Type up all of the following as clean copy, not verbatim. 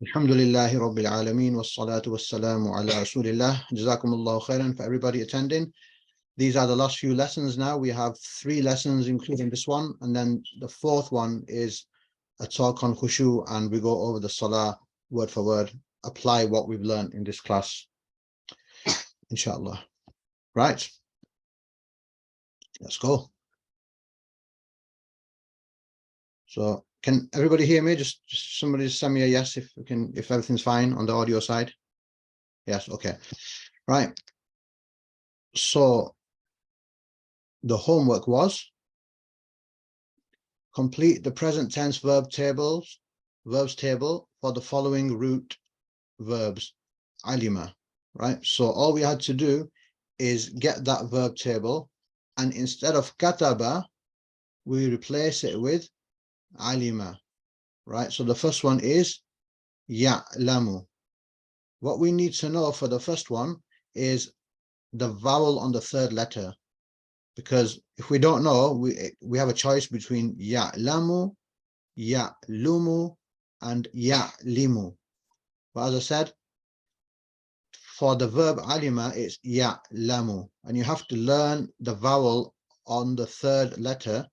Alhamdulillahi Rabbil Alameen wassalatu wassalamu ala Rasulillah. Jazakumullahu khairan for everybody attending. These are the last few lessons now. We have 3 lessons including this one, and then the 4th one is a talk on khushu, and we go over the salah word for word, apply what we've learned in this class, inshallah. Right, let's go. So can everybody hear me? Just somebody send me a yes if we can, if everything's fine on the audio side. Yes, okay. Right. So the homework was complete the present tense verbs table for the following root verbs. Alima, right? So all we had to do is get that verb table, and instead of kataba, we replace it with alima, right? So the first one is ya'lamu. What we need to know for the first one is the vowel on the 3rd letter, because if we don't know, we have a choice between ya'lamu, ya'lumu, and ya'limu. But as I said, for the verb alima, it's ya'lamu, and you have to learn the vowel on the 3rd letter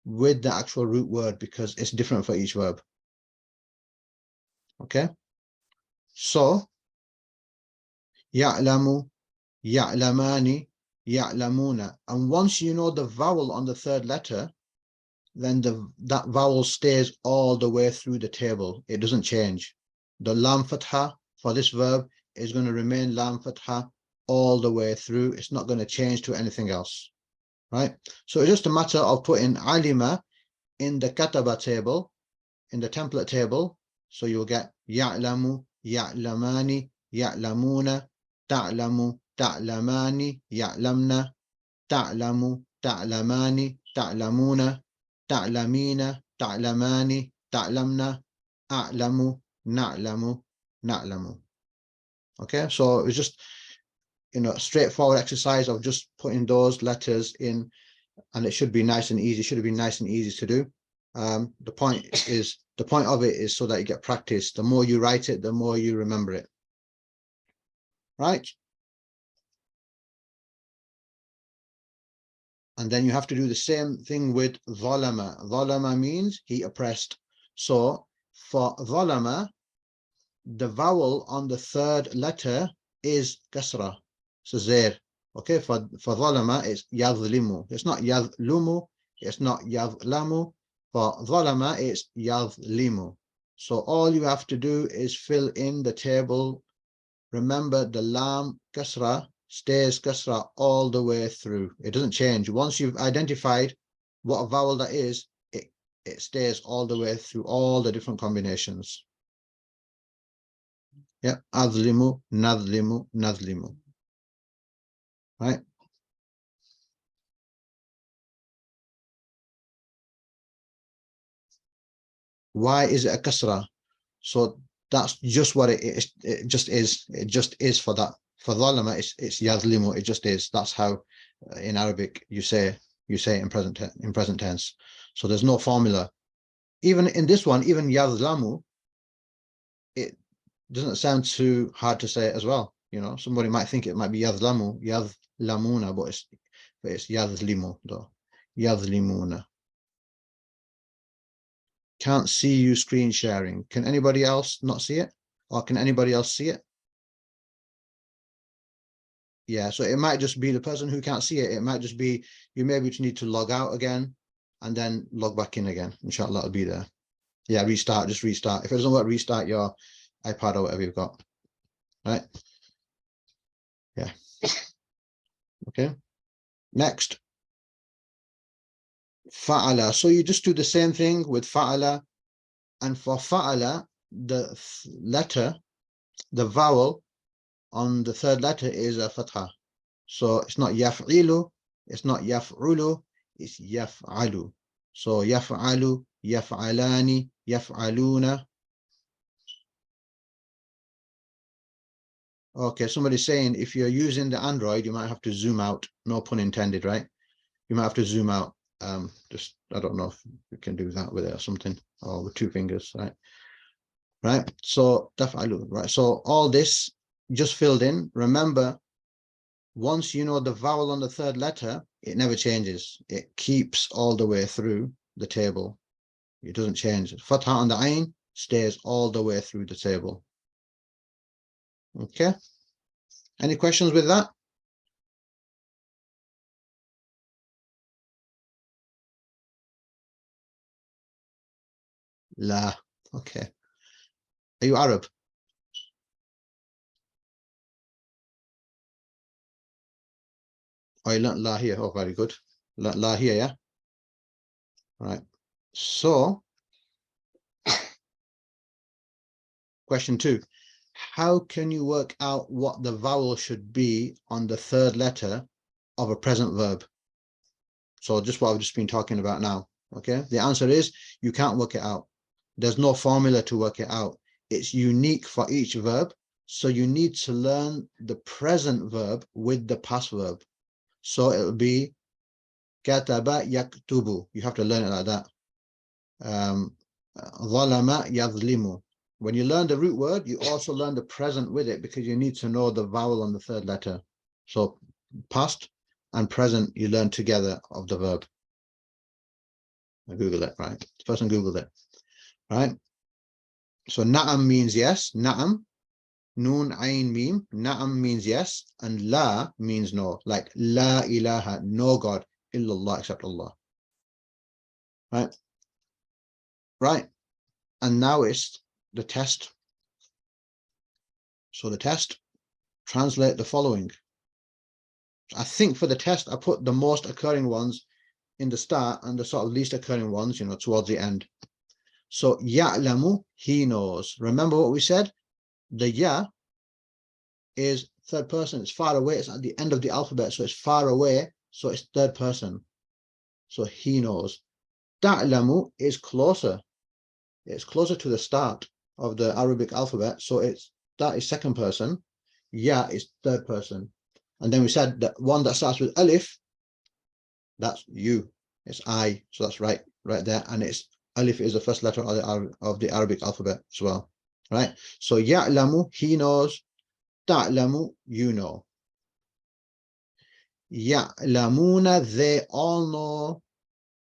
with the actual root word, because it's different for each verb. Okay, so ya'lamu, ya'lamani, ya'lamuna, and once you know the vowel on the 3rd letter, then that vowel stays all the way through the table. It doesn't change. The lam fatha for this verb is going to remain lam fatha all the way through. It's not going to change to anything else, right? So it's just a matter of putting alima in the kataba table, in the template table. So you'll get ya'lamu, ya'lamani, ya'lamuna, ta'lamu, ta'lamani, ya'lamna, ta'lamu, ta'lamani, ta'lamuna, ta'lamina, ta'lamani, ta'lamna, a'lamu, na'lamu, na'lamu. Okay, so it's just, a straightforward exercise of just putting those letters in, and it should be nice and easy. Should have been nice and easy to do. The point of it is so that you get practice. The more you write it, the more you remember it. Right? And then you have to do the same thing with zalama. Zalama means he oppressed. So for zalama, the vowel on the 3rd letter is kasra. So zair. Okay, for zalama, it's yadlimu. It's not yadlumu. It's not yadlamu. For zalama, it's yadlimu. So all you have to do is fill in the table. Remember, the lam kasra stays kasra all the way through. It doesn't change. Once you've identified what vowel that is, it stays all the way through all the different combinations. Yeah, azlimu, nazlimu, nazlimu. Right? Why is it a kasra? So that's just what it is. It just is. It just is for that. For zalama, it's yazlimu. It just is. That's how in Arabic you say it in present tense. So there's no formula. Even in this one, even yazlamu, it doesn't sound too hard to say as well. Somebody might think it might be yazlamu, yazlamuna, but it's yazlimu though. Yazlimuna. Can't see you screen sharing. Can anybody else not see it? Or can anybody else see it? Yeah, so it might just be the person who can't see it. It might just be you maybe just need to log out again and then log back in again. Inshallah, it'll be there. Yeah, restart, just restart. If it doesn't work, restart your iPad or whatever you've got. Right? Yeah. Okay. Next. Fa'ala. So you just do the same thing with fa'ala. And for fa'ala, the letter, the vowel on the 3rd letter is a fatha. So it's not yaf'ilu, it's not yaf'ulu, it's yaf'alu. So yaf'alu, yaf'alani, yaf'aluna. Okay, somebody's saying if you're using the Android, you might have to zoom out. No pun intended, right? You might have to zoom out. I don't know if you can do that with it or something, or with 2 fingers, right? right? So taf'alu, right? So all this just filled in. Remember, once you know the vowel on the third letter, it never changes. It keeps all the way through the table. It doesn't change. Fatha on the ayn stays all the way through the table. Okay. Any questions with that? La. Okay. Are you Arab? Oh, you learnt La here. Oh, very good. Learnt La here, yeah? Right. So, question 2. How can you work out what the vowel should be on the third letter of a present verb? So just what I've just been talking about now. Okay. The answer is you can't work it out. There's no formula to work it out. It's unique for each verb. So you need to learn the present verb with the past verb. So it'll be kataba yaktubu. You have to learn it like that. Zalama yazlimu. When you learn the root word, you also learn the present with it because you need to know the vowel on the third letter. So past and present you learn together of the verb. I Google it, right? The person Googled it, right? So na'am means yes, na'am. Noon, ayn, mim. Na'am means yes, and la means no. Like la ilaha, no God, illallah except Allah. Right? Right. And now it's the test. So the test, translate the following. I think for the test, I put the most occurring ones in the start and the sort of least occurring ones, towards the end. So ya'lamu, he knows. Remember what we said? The ya is third person. It's far away. It's at the end of the alphabet, so it's far away. So it's third person. So he knows. Ta'lamu is closer. It's closer to the start of the Arabic alphabet. So that is second person. Ya is third person. And then we said that one that starts with alif, that's you. It's I. So that's right there. And it's alif is the first letter of the Arabic alphabet as well. Right? So ya'lamu, he knows. Ta'lamu, you know. Ya'lamuna, they all know.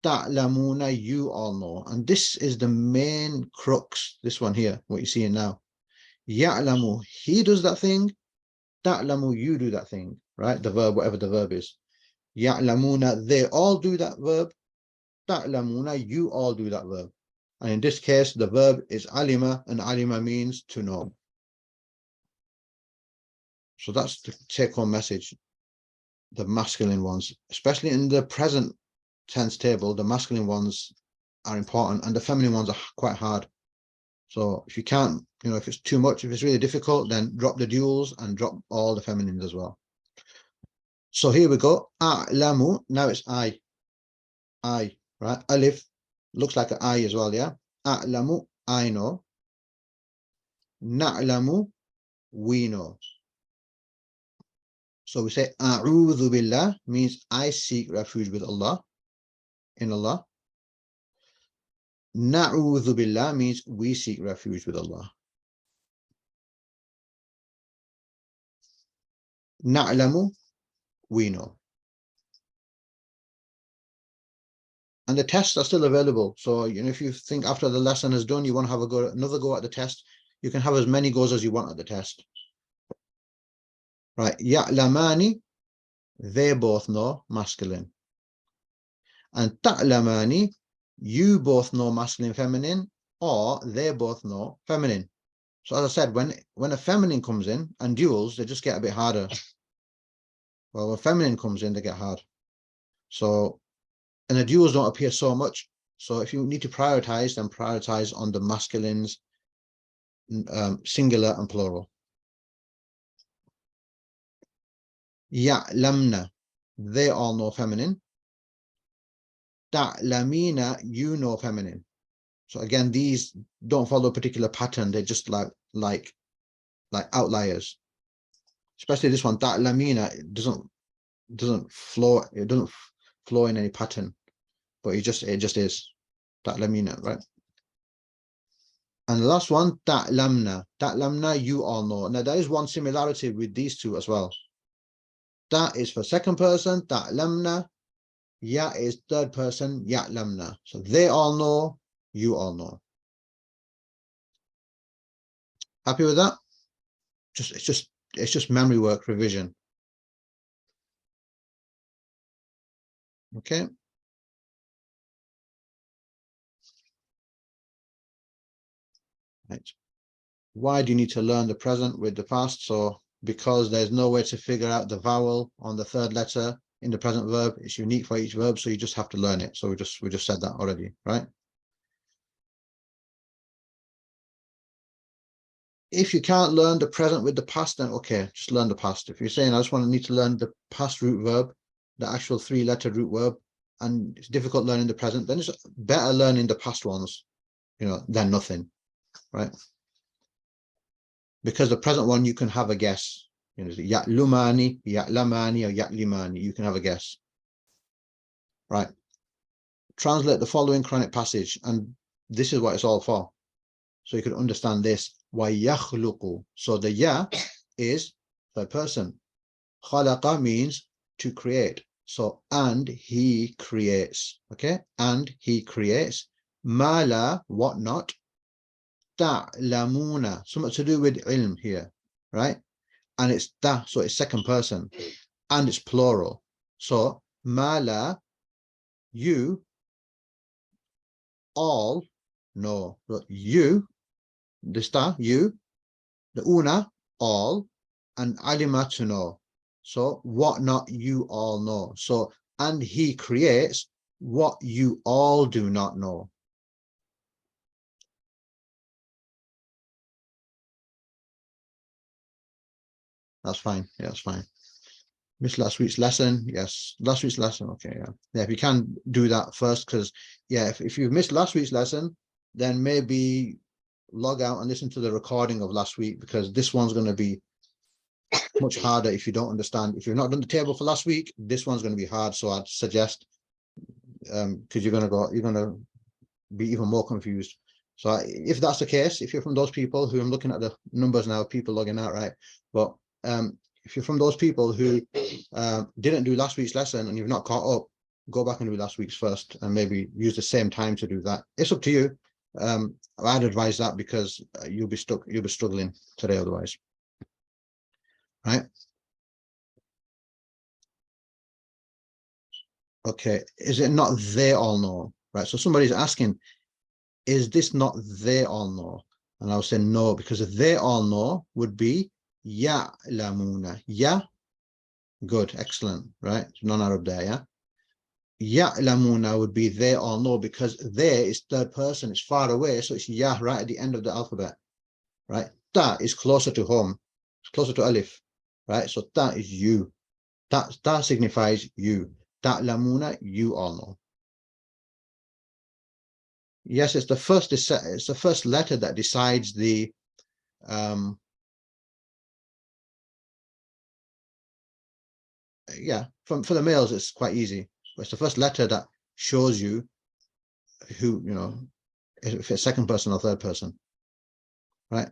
Ta'lamuna, you all know. And this is the main crux, this one here, what you're seeing now. Ya'lamu, he does that thing. Ta'lamu, you do that thing, right? The verb, whatever the verb is. Ya'lamuna, they all do that verb. Ta'lamuna, you all do that verb. And in this case, the verb is alima, and alima means to know. So that's the take-home message. The masculine ones, especially in the present tense table, the masculine ones are important and the feminine ones are quite hard. So if you can't, if it's too much, if it's really difficult, then drop the duals and drop all the feminines as well. So here we go. A'lamu, now it's I, right? Alif looks like an I as well, yeah? A'lamu, I know. Na'lamu, we know. So we say a'udhu billah means I seek refuge with Allah, in Allah. Na'udhu billah means we seek refuge with Allah. Na'lamu, we know. And the tests are still available. So if you think after the lesson is done, you want to have another go at the test, you can have as many goes as you want at the test. Right. Ya'lamani, they both know, masculine. And ta'lamani, you both know masculine, feminine, or they both know feminine. So as I said, when a feminine comes in and duals, they just get a bit harder. Well, when feminine comes in, they get hard. So, and the duals don't appear so much. So if you need to prioritize, then prioritize on the masculines, singular and plural. Ya'lamna, they all know feminine. Ta'lamina, you know feminine. So again, these don't follow a particular pattern. They're just like outliers. Especially this one, ta'lamina, it doesn't flow. It doesn't flow in any pattern, but it just is ta'lamina, right? And the last one, ta'lamna. Ta'lamna, you all know. Now, there is one similarity with these two as well. Ta is for second person, ta'lamna. Ya is third person, ya'lamna. So they all know, you all know. Happy with that? It's just memory work, revision. Okay. Right. Why do you need to learn the present with the past? So because there's no way to figure out the vowel on the third letter in the present verb. It's unique for each verb, so you just have to learn it. So we just said that already, right? If you can't learn the present with the past, then okay, just learn the past. If you're saying I just need to learn the past root verb, the actual three-letter root verb, and it's difficult learning the present, then it's better learning the past ones, than nothing, right? Because the present one, you can have a guess. Ya'lumani, ya'lamani, or ya'limani. You can have a guess. Right. Translate the following Quranic passage, and this is what it's all for. So you could understand this. وَيَخْلُقُ. So the ya is third person. Khalaqa means to create. So, and he creates. Okay? And he creates. Mala, what not. Ta'lamuna. Something to do with ilm here. Right? And it's da, so it's second person. And it's plural. So, mala, you all know. You, the star, you, the una, all, and alima, to know. So what not you all know. So, and he creates what you all do not know. That's fine. Yeah, that's fine. Missed last week's lesson. Yes, last week's lesson. Okay, yeah. Yeah, if you can do that first, because yeah, if you've missed last week's lesson, then maybe log out and listen to the recording of last week, because this one's going to be much harder if you don't understand. If you've not done the table for last week, this one's going to be hard. So I'd suggest, because you're going to be even more confused. So if that's the case, if you're from those people who, I'm looking at the numbers now, people logging out, right? But if you're from those people who didn't do last week's lesson and you've not caught up, go back and do last week's first, and maybe use the same time to do that. It's up to you. I'd advise that, because you'll be struggling today otherwise, right? Okay, is it not they all know, right? So somebody's asking, is this not they all know? And I'll say no, because they all know would be ya'lamuna. Ya, good, excellent, right? Non-Arab there, yeah? Ya'lamuna would be they all know, because they is third person, it's far away, so it's ya right at the end of the alphabet, right? Ta is closer to home, it's closer to alif, right? So ta is you. Ta signifies you. Ta'lamuna, you all know. Yes, it's the first letter that decides the yeah, for the males it's quite easy. But it's the first letter that shows you who, if it's second person or third person, right?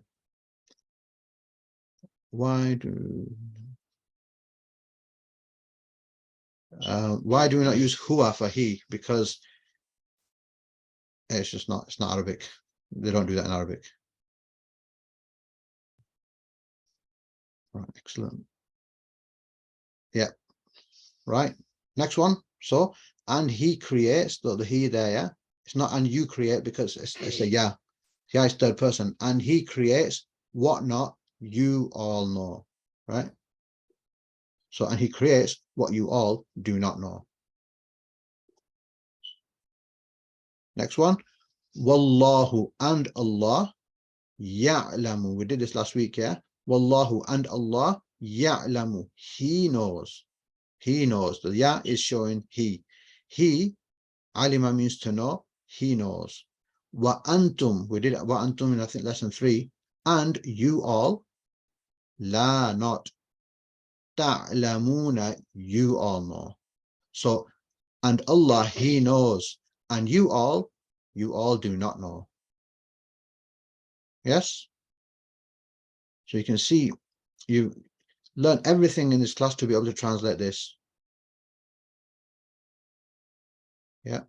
Why do we not use huwa for he? Because it's not Arabic. They don't do that in Arabic. Right, excellent. Yeah, right. Next one. So, and he creates, the he there, yeah. It's not and you create, because it's a yeah. Yeah, is third person. And he creates what not you all know, right? So, and he creates what you all do not know. Next one. Wallahu, and Allah, ya'lamu. We did this last week, yeah? Wallahu, and Allah, ya'lamu. He knows. He knows. The ya is showing he. He, alima means to know. He knows. Wa antum. We did wa antum in, I think, lesson 3. And you all, la, not. Ta'lamuna, you all know. So, and Allah, he knows. And you all do not know. Yes. So you can see you learn everything in this class to be able to translate this. Yeah.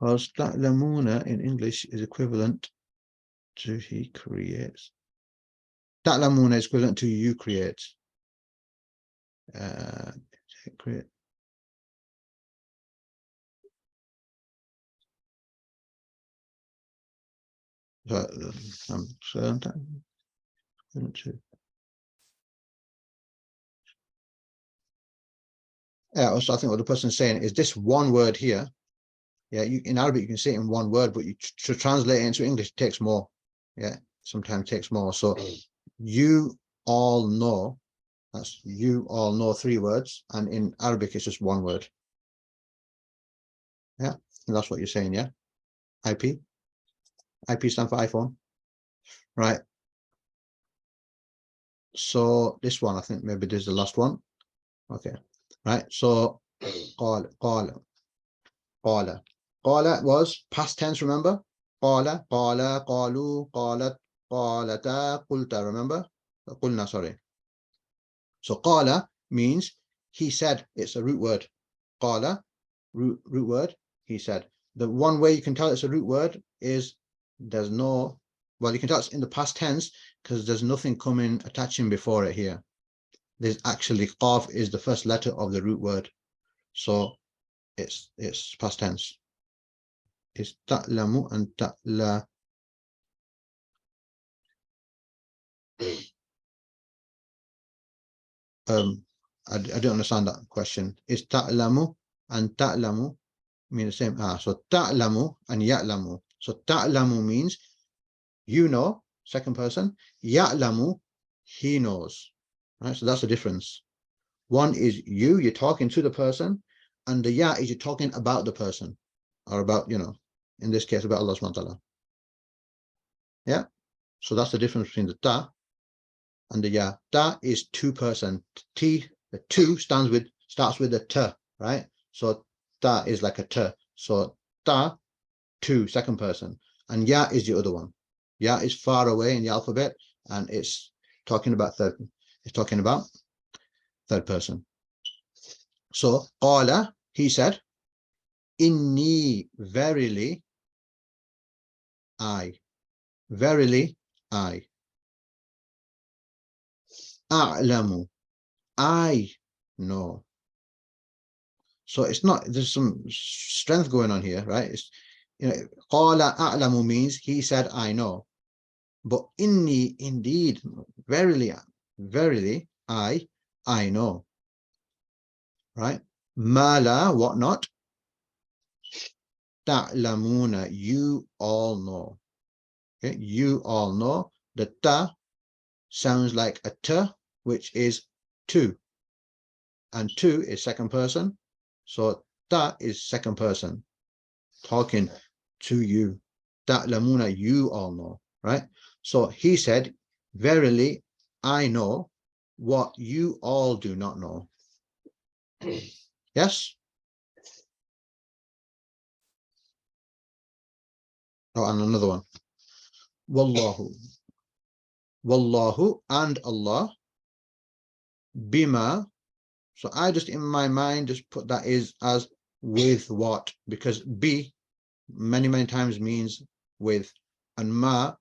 Whilst ta'lamuna in English is equivalent to he creates. Ta'lamuna is equivalent to you create. Create. So, yeah, so I think what the person is saying is this one word here. Yeah, in Arabic you can say it in one word, but to translate it into English it takes more. Yeah, sometimes takes more. So you all know, that's you all know 3 words, and in Arabic it's just 1 word. Yeah, and that's what you're saying. Yeah, IP stands for iPhone, right? So this one, I think maybe this is the last one. Okay, right? So qala was past tense, remember? Qala, qalu, qalat, qalata, qulta, remember? Qulna, sorry. So qala means he said. It's a root word. Qala, root word, he said. The one way you can tell it's a root word is there's no, well, you can tell it's in the past tense because there's nothing coming attaching before it here. There's actually qaf is the first letter of the root word. So it's past tense. It's ta'lamu and ta'la. I don't understand that question. Is ta'lamu and ta'lamu mean the same? So ta'lamu and ya'lamu. So ta'lamu means you know, second person. Ya'lamu, he knows. Right? So that's the difference. One is you're talking to the person, and the ya is you're talking about the person, or about, in this case, about Allah subhanahu wa ta'ala. Yeah. So that's the difference between the ta and the ya. Ta is 2 person. T, the 2 starts with a t, right? So ta is like a t. So ta, 2, second person. And ya is the other one. Ya is far away in the alphabet, and it's talking about third. It's talking about third person. So qala, he said, inni, verily, I. Verily, I. A'lamu, I know. So it's not, there's some strength going on here, right? It's, qala a'lamu means he said, I know. But inni, indeed, verily, I know. Right? Mala, what not? Ta'lamuna, you all know. Okay, you all know. The ta sounds like a t, which is 2. And 2 is second person. So ta is second person, talking to you. Ta'lamuna, you all know. Right? So he said, verily, I know what you all do not know. Yes? Oh, and another one. Wallahu. Wallahu, and Allah. Bima. So I just, in my mind, just put that as with what, because be many times means with, and ma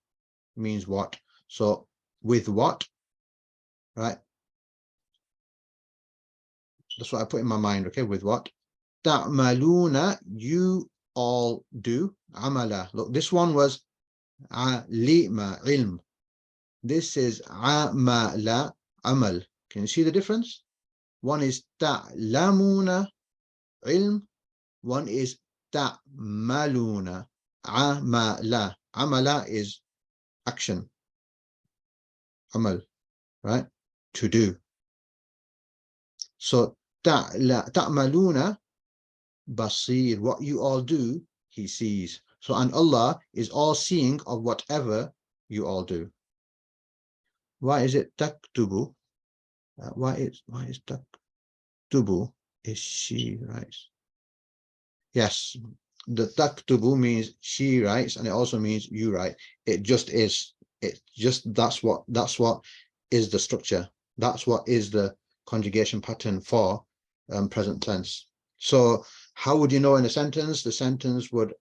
means what. So with what, right? That's what I put in my mind. Okay, with what? Ta'maluna, you all do. Amala. Look, this one was alima, ilm. This is amala, amal. Can you see the difference? One is ta'lamuna, ilm. One is ta'maluna, amala. Amala is action, amal, right? To do. So ta'maluna, basir, what you all do, he sees. So, and Allah is all seeing of whatever you all do. Why is it taktubu? Why is taktubu? Is she, right? Yes. The taktubu means she writes, and it also means you write. It just is. It just that's what is the structure. That's what is the conjugation pattern for present tense. So how would you know in a sentence? The sentence would,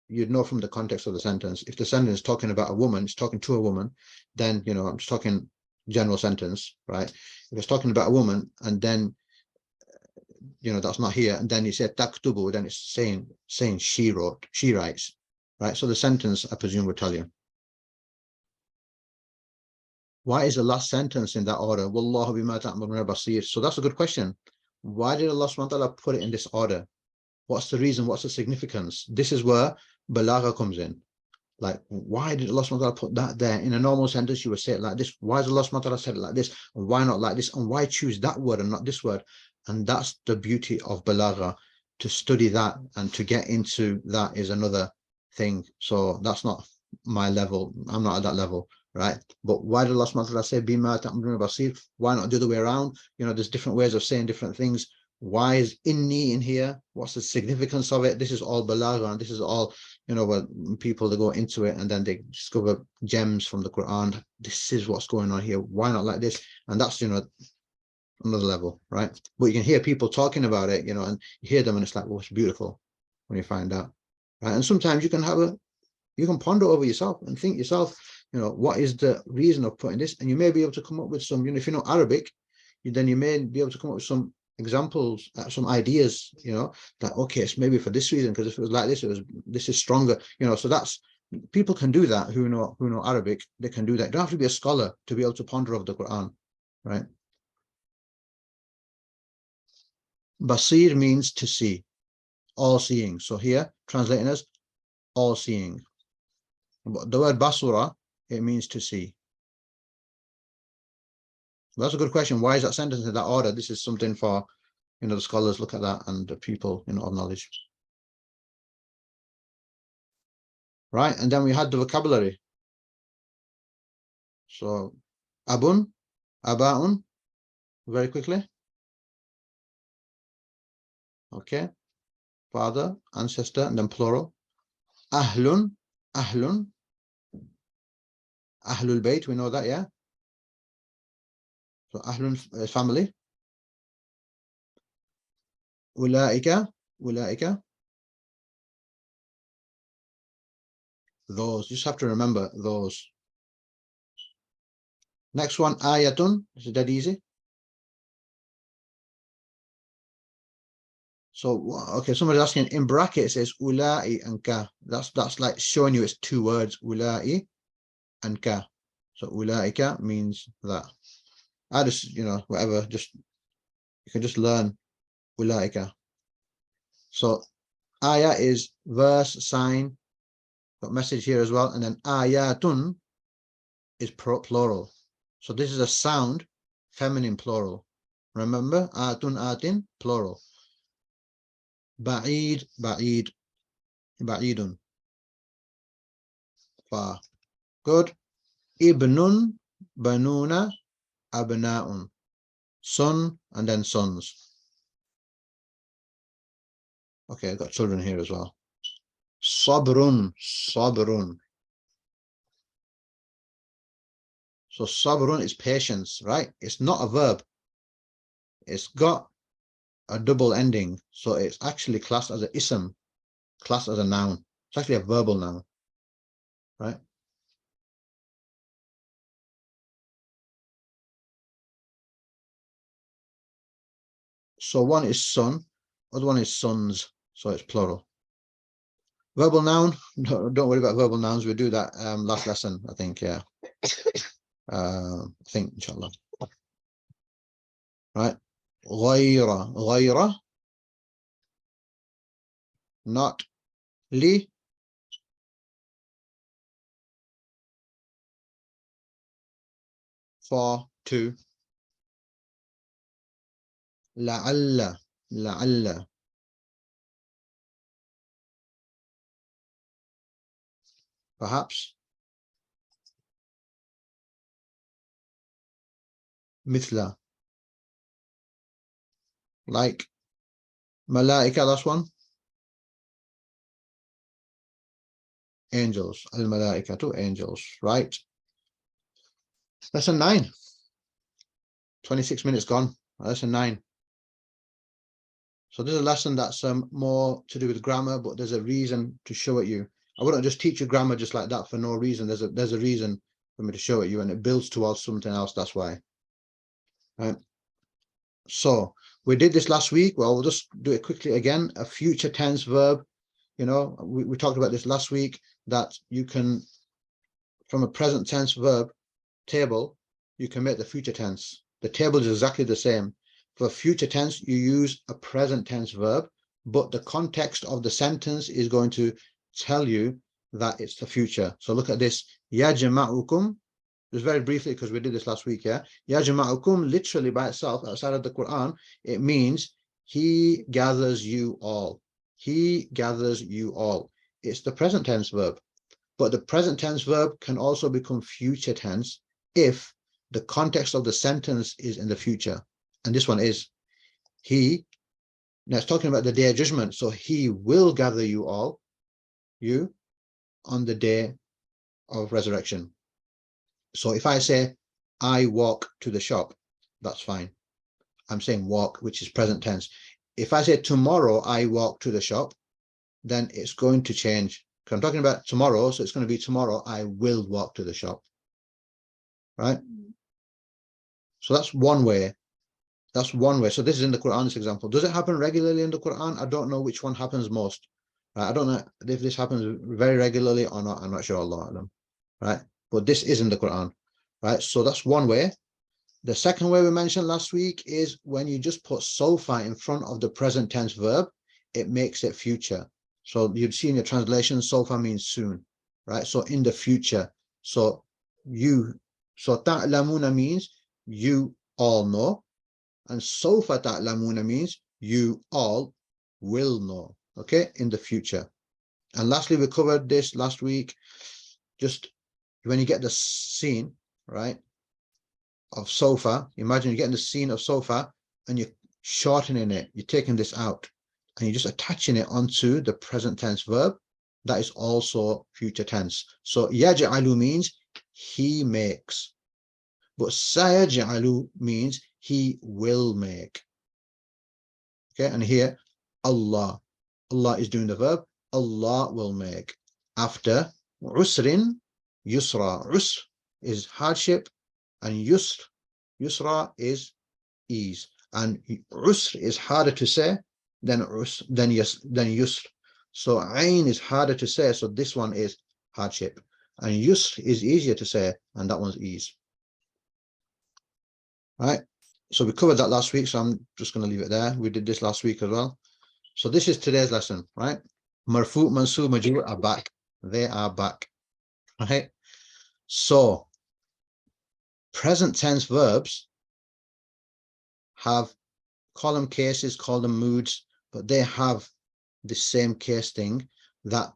you'd know from the context of the sentence. If the sentence is talking about a woman, it's talking to a woman, then I'm just talking general sentence, right? If it's talking about a woman and then that's not here, and then you say taktubu, then it's saying she wrote, she writes, right? So the sentence, I presume, will tell you. Why is the last sentence in that order? Wallahu bima ta'maluna basir. So that's a good question. Why did Allah subhanahu wa ta'ala put it in this order? What's the reason? What's the significance? This is where balagha comes in. Like, why did Allah subhanahu wa ta'ala put that there? In a normal sentence, you would say it like this. Why has Allah subhanahu wa ta'ala said it like this? And why not like this? And why choose that word and not this word? And that's the beauty of balagha. To study that and to get into that is another thing. So that's not my level. I'm not at that level, right? But why did Allah subhanahu wa ta'ala say, Bima ta'amruna basir? Why not the other way around? There's different ways of saying different things. Why is inni in here? What's the significance of it? This is all balagha, and this is all when people that go into it and then they discover gems from the Quran. This is what's going on here. Why not like this? And that's another level, right? But you can hear people talking about it, and you hear them, and it's like, well, it's beautiful when you find out, right? And sometimes you can ponder over yourself and think yourself, what is the reason of putting this? And you may be able to come up with some, if you know Arabic, then you may be able to come up with some examples, some ideas, that okay, it's maybe for this reason, because if it was like this, this is stronger, so that's, people can do that who know Arabic. They can do that. You don't have to be a scholar to be able to ponder over the Quran, right? Basir means to see, all seeing. So here translating as all seeing. But the word basura, it means to see. That's a good question. Why is that sentence in that order? This is something for the scholars look at that, and the people of knowledge, right? And then we had the vocabulary. So abun, abaun, very quickly. Okay, father, ancestor, and then plural. Ahlun, ahlun, ahlul bayt, we know that, yeah? So ahlun, family. Ulaika, ulaika, those. You just have to remember those. Next one, ayatun. Is it that easy? So, okay, somebody's asking, in brackets, it says ulai and ka. That's like showing you it's two words, ulai and ka. So ulaika means that. I just, whatever, you can just learn ulaika. So ayah is verse, sign, got message here as well. And then ayatun is plural. So this is a sound, feminine plural. Remember, atun, atin, plural. Ba'id, ba'id, ba'idun, far. Good. Ibnun, banuna, abna'un. Son, and then sons. Okay, I've got children here as well. Sabrun, sabrun. So sabrun is patience, right? It's not a verb. It's got a double ending. So it's actually classed as an ism, classed as a noun. It's actually a verbal noun, right? So one is son, other one is sons. So it's plural. Verbal noun, don't worry about verbal nouns. We'll do that last lesson, I think, yeah. I think, inshallah. Right? غير, غير, not li, for, to. لعل, لعل. Perhaps. مثل, like. Malaika, last one. angels. Al-malaikatu, angels, right? Lesson 9. 26 minutes gone. Lesson 9. So this is a lesson that's more to do with grammar, but there's a reason to show it you. I wouldn't just teach you grammar just like that for no reason. There's a reason for me to show it you, and it builds towards something else. That's why. Right. So we did this last week. Well, we'll just do it quickly again. A future tense verb. You know, we talked about this last week, that you can, from a present tense verb table, you can make the future tense. The table is exactly the same. For future tense, you use a present tense verb, but the context of the sentence is going to tell you that it's the future. So look at this. Yajma'ukum, just very briefly, because we did this last week, yeah? Yajma'ukum, literally by itself, outside of the Quran, it means he gathers you all. He gathers you all. It's the present tense verb. But the present tense verb can also become future tense if the context of the sentence is in the future. And this one is he. Now it's talking about the day of judgment. So he will gather you all, you, on the day of resurrection. So if I say, I walk to the shop, that's fine. I'm saying walk, which is present tense. If I say tomorrow I walk to the shop, then it's going to change. Because I'm talking about tomorrow, so it's going to be tomorrow I will walk to the shop. Right? So that's one way. That's one way. So this is in the Quran, this example. Does it happen regularly in the Quran? I don't know which one happens most. Right? I don't know if this happens very regularly or not. I'm not sure, Allah Alam. Right? But this is in the Quran. Right? So that's one way. The second way we mentioned last week is when you just put sofa in front of the present tense verb, it makes it future. So you'd see in your translation, sofa means soon. Right? So in the future. So ta'lamuna means you all know. And sawfa ta'lamuna means you all will know, okay, in the future. And lastly, we covered this last week, just when you get the scene, right, of sofa, imagine you're getting the scene of sofa and you're shortening it, you're taking this out, and you're just attaching it onto the present tense verb. That is also future tense. So yaj'alu means he makes, but sayaj'alu means he will make. Okay, and here Allah is doing the verb. Allah will make. After usrin, yusra. Usr is hardship, and yusra is ease. And usr is harder to say than yusr. So ain is harder to say, so this one is hardship. And yusr is easier to say, and that one's ease. Right? So we covered that last week, so I'm just going to leave it there. We did this last week as well. So this is today's lesson, right? Marfu, mansub, majrur are back. They are back, right? So present tense verbs have, call them cases, call them moods, but they have the same case thing that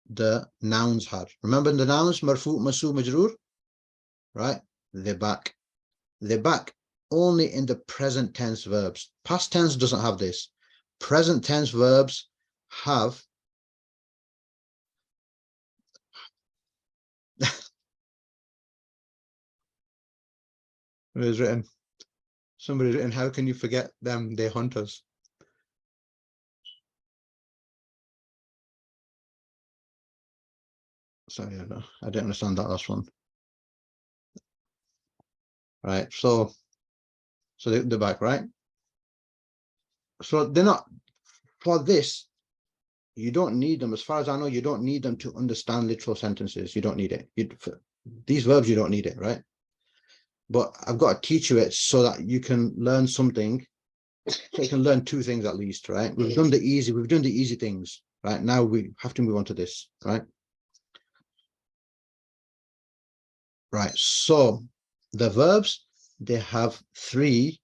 the nouns had. Remember the nouns, marfu, mansub, majrur, right? They're back. They're back only in the present tense verbs. Past tense doesn't have this. Present tense verbs have it was written, somebody's written, how can you forget them? They hunt us. Sorry, I didn't understand that last one. Right, so they're back, right? So they're not, for this, you don't need them. As far as I know, you don't need them to understand literal sentences. You don't need it. For these verbs, you don't need it, right? But I've got to teach you it so that you can learn something. So you can learn two things at least, right? We've done the easy things, right? Now we have to move on to this, right? Right, so the verbs, they have three,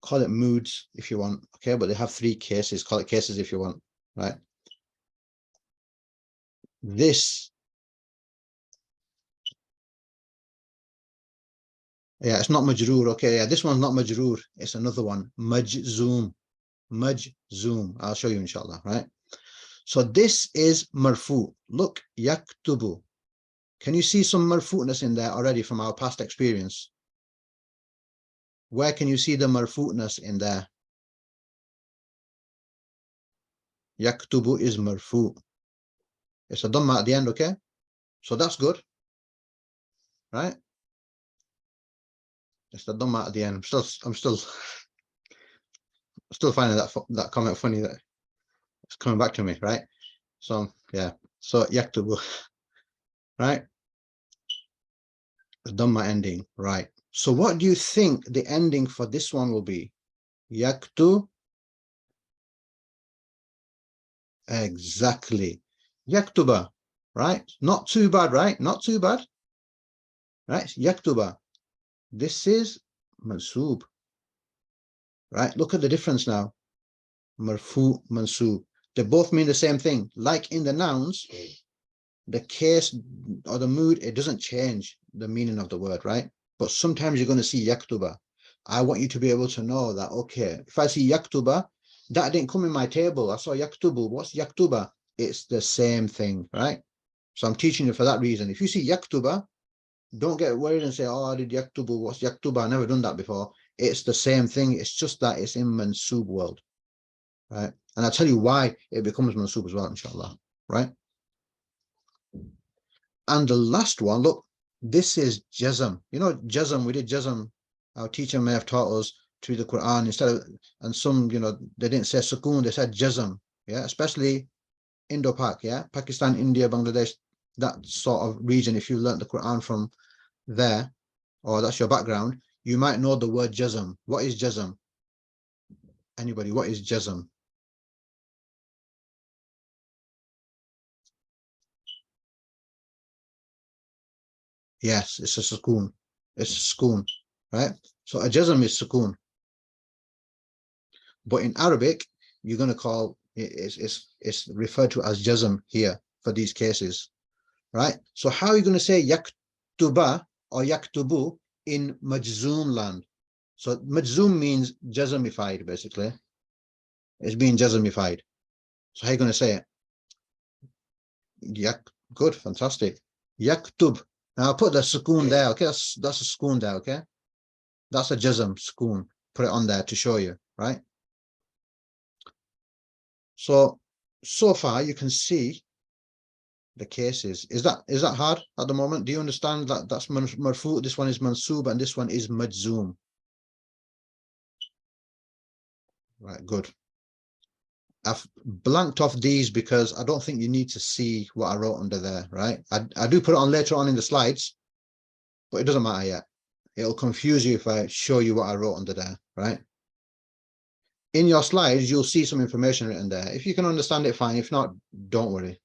call it moods if you want, okay? But they have three cases, call it cases if you want, right? This, yeah, it's not majroor, okay? Yeah, this one's not majroor, it's another one, majzoom. I'll show you inshallah, right? So this is marfu. Look, yaktubu. Can you see some marfu'ness in there already from our past experience? Where can you see the marfu'ness in there? Yaktubu is marfu. It's a dhamma at the end, okay? So that's good, right? It's the dhamma at the end. I'm still finding that comment funny that it's coming back to me, right? So yeah, so yaktubu, right? The dhamma ending, right? So what do you think the ending for this one will be? Yaktu. Exactly. Yaktuba, right? Not too bad, right? Not too bad, right? Yaktuba. This is mansub, right? Look at the difference now. Marfu, mansub. They both mean the same thing. Like in the nouns, the case or the mood, it doesn't change the meaning of the word, right? But sometimes you're going to see yaktuba. I want you to be able to know that, okay, if I see yaktuba, that didn't come in my table. I saw yaktubu. What's yaktuba? It's the same thing, right? So I'm teaching you for that reason. If you see yaktuba, don't get worried and say, oh, I did yaktubu. What's yaktuba? I've never done that before. It's the same thing. It's just that it's in mansub world, right? And I'll tell you why it becomes mansub as well, inshallah, right? And the last one, look, this is jazm. You know, jazm, we did jazm. Our teacher may have taught us to read the Quran instead of, and some, you know, they didn't say sukoon, they said jazm. Yeah, especially Indo-Pak, yeah, Pakistan, India, Bangladesh, that sort of region. If you learnt the Quran from there, or that's your background, you might know the word jazm. What is jazm? Anybody, what is jazm? Yes, it's a sukoon. It's a sukoon, right? So a jazm is sukoon. But in Arabic, you're going to call it's referred to as jazm here for these cases, right? So how are you going to say yaktuba or yaktubu in majzoom land? So majzoom means jazmified, basically. It's being jazmified. So how are you going to say it? Yak, good, fantastic. Yaktub. Now I'll put the sukoon there, okay? That's a sukoon there, okay? That's a jazm, sukoon. Put it on there to show you, right? So far you can see the cases. Is that hard at the moment? Do you understand that that's marfu, this one is mansub, and this one is majzoom? Right, good. I've blanked off these because I don't think you need to see what I wrote under there, right? I do put it on later on in the slides, but it doesn't matter yet. It'll confuse you if I show you what I wrote under there, right? In your slides, you'll see some information written there. If you can understand it, fine. If not, don't worry.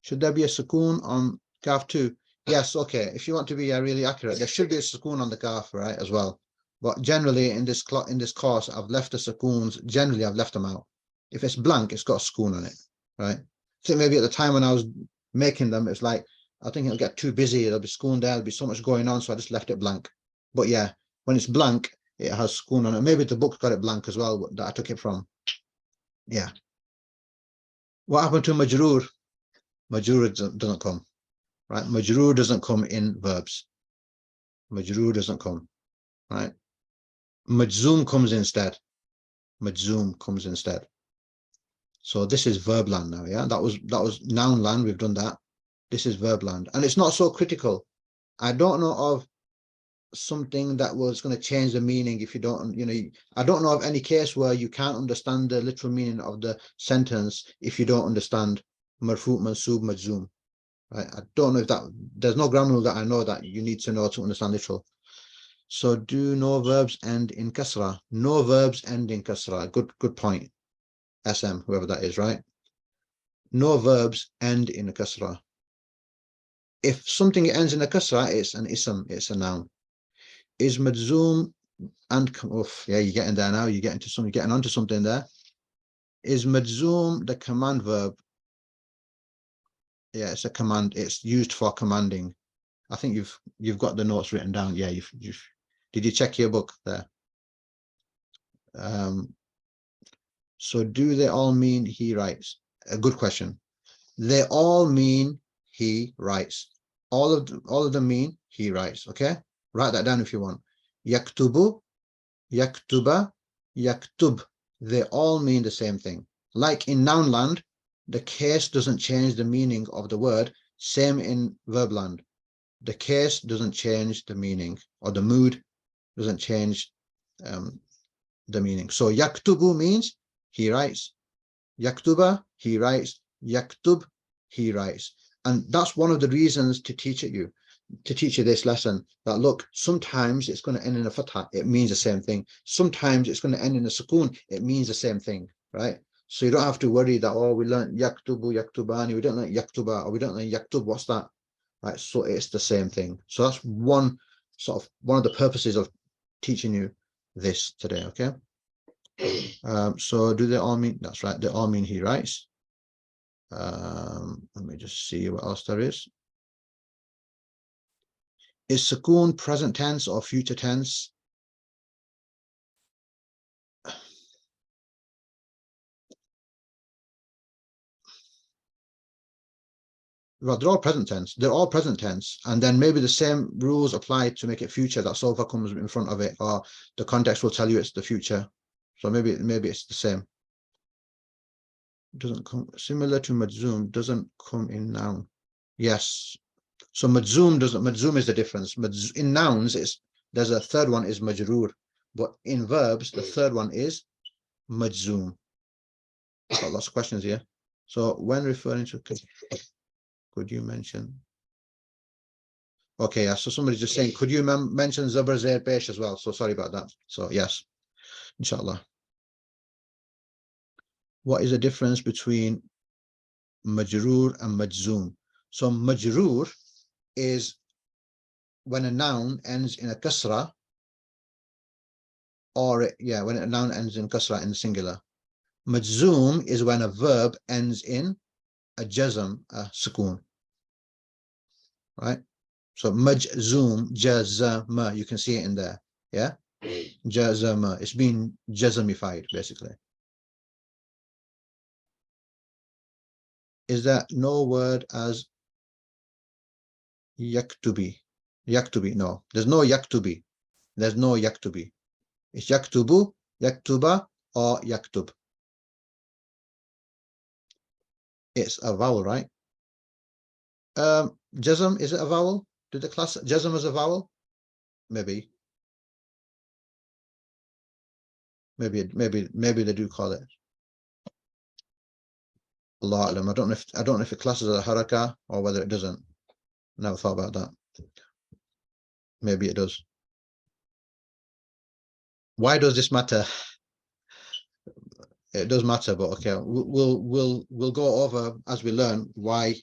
Should there be a sukoon on kaf 2? Yes, okay. If you want to be really accurate, there should be a sukoon on the kaf, right, as well. But generally, in this course, I've left the sukoons. Generally, I've left them out. If it's blank, it's got a sukoon on it, right? So maybe at the time when I was making them, it's like, I think it'll get too busy. There'll be sukoon there. There'll be so much going on, so I just left it blank. But yeah, when it's blank, it has sukoon on it. Maybe the book got it blank as well that I took it from. Yeah. What happened to majroor? Majroor doesn't come. Right? Majroor doesn't come in verbs. Majroor doesn't come, right? Majzoom comes instead. Majzoom comes instead. So this is verb land now, yeah? That was noun land, we've done that. This is verb land. And it's not so critical. I don't know of something that was going to change the meaning if you don't, you know, I don't know of any case where you can't understand the literal meaning of the sentence if you don't understand marfu, mansub, majzoom. Right? I don't know if that, there's no grammar rule that I know that you need to know to understand literal. So do no verbs end in kasra? No verbs end in kasra. Good point. SM, whoever that is, right? No verbs end in a kasra. If something ends in a kasra, it's an ism, it's a noun. Is majzoom and yeah, you're getting there now. You're getting onto something there. Is majzoom the command verb? Yeah, it's a command. It's used for commanding. I think you've got the notes written down. Yeah, did you check your book there? So do they all mean he writes? a good question. They all mean he writes. All of them mean he writes. Okay, write that down if you want. Yaktubu, yaktuba, yaktub. They all mean the same thing. Like in noun land, the case doesn't change the meaning of the word. Same in verb land. The case doesn't change the meaning, or the mood doesn't change the meaning. So yaktubu means he writes. Yaktuba, he writes. Yaktub, he writes. And that's one of the reasons to teach you this lesson, that look, sometimes it's going to end in a fatha, it means the same thing. Sometimes it's going to end in a sukoon, it means the same thing, right? So you don't have to worry that, oh, we learned yaktubu, yaktubani, we don't learn yaktuba, or we don't learn yaktub, what's that? Right, so it's the same thing. So that's one of the purposes of teaching you this today, okay? So do they all mean, that's right, they all mean he writes. Let me just see what else there is. Is sukoon present tense or future tense? Well, they're all present tense. They're all present tense. And then maybe the same rules apply to make it future, that sofa comes in front of it, or the context will tell you it's the future. So maybe it's the same. Doesn't come, similar to majzoom, doesn't come in noun. Yes. So majzoom is the difference. In nouns, there's a third one is majroor, but in verbs, the third one is majzoom. Got lots of questions here. So when referring to, could you mention? Okay, yeah. So somebody's just saying, could you mention Zabar Zair Pesh as well? So sorry about that. So yes, inshallah. What is the difference between majroor and majzoom? So majroor is when a noun ends in a kasra, or when a noun ends in kasra in singular. Majzoom is when a verb ends in a jazm, a sukoon, right? So majzoom, jazama, you can see it in there, yeah? Jazama, it's been jazamified, basically. Is there no word as yaktubi? Yaktubi, no. There's no yaktubi. There's no yaktubi. It's yaktubu, yaktuba, or yaktub. It's a vowel, right? Jazm, is it a vowel? Did the class jazm as a vowel? Maybe. Maybe they do call it. Allah alam. I don't know if it classes as a haraka or whether it doesn't. Never thought about that. Maybe it does. Why does this matter? It does matter, but okay, we'll go over as we learn why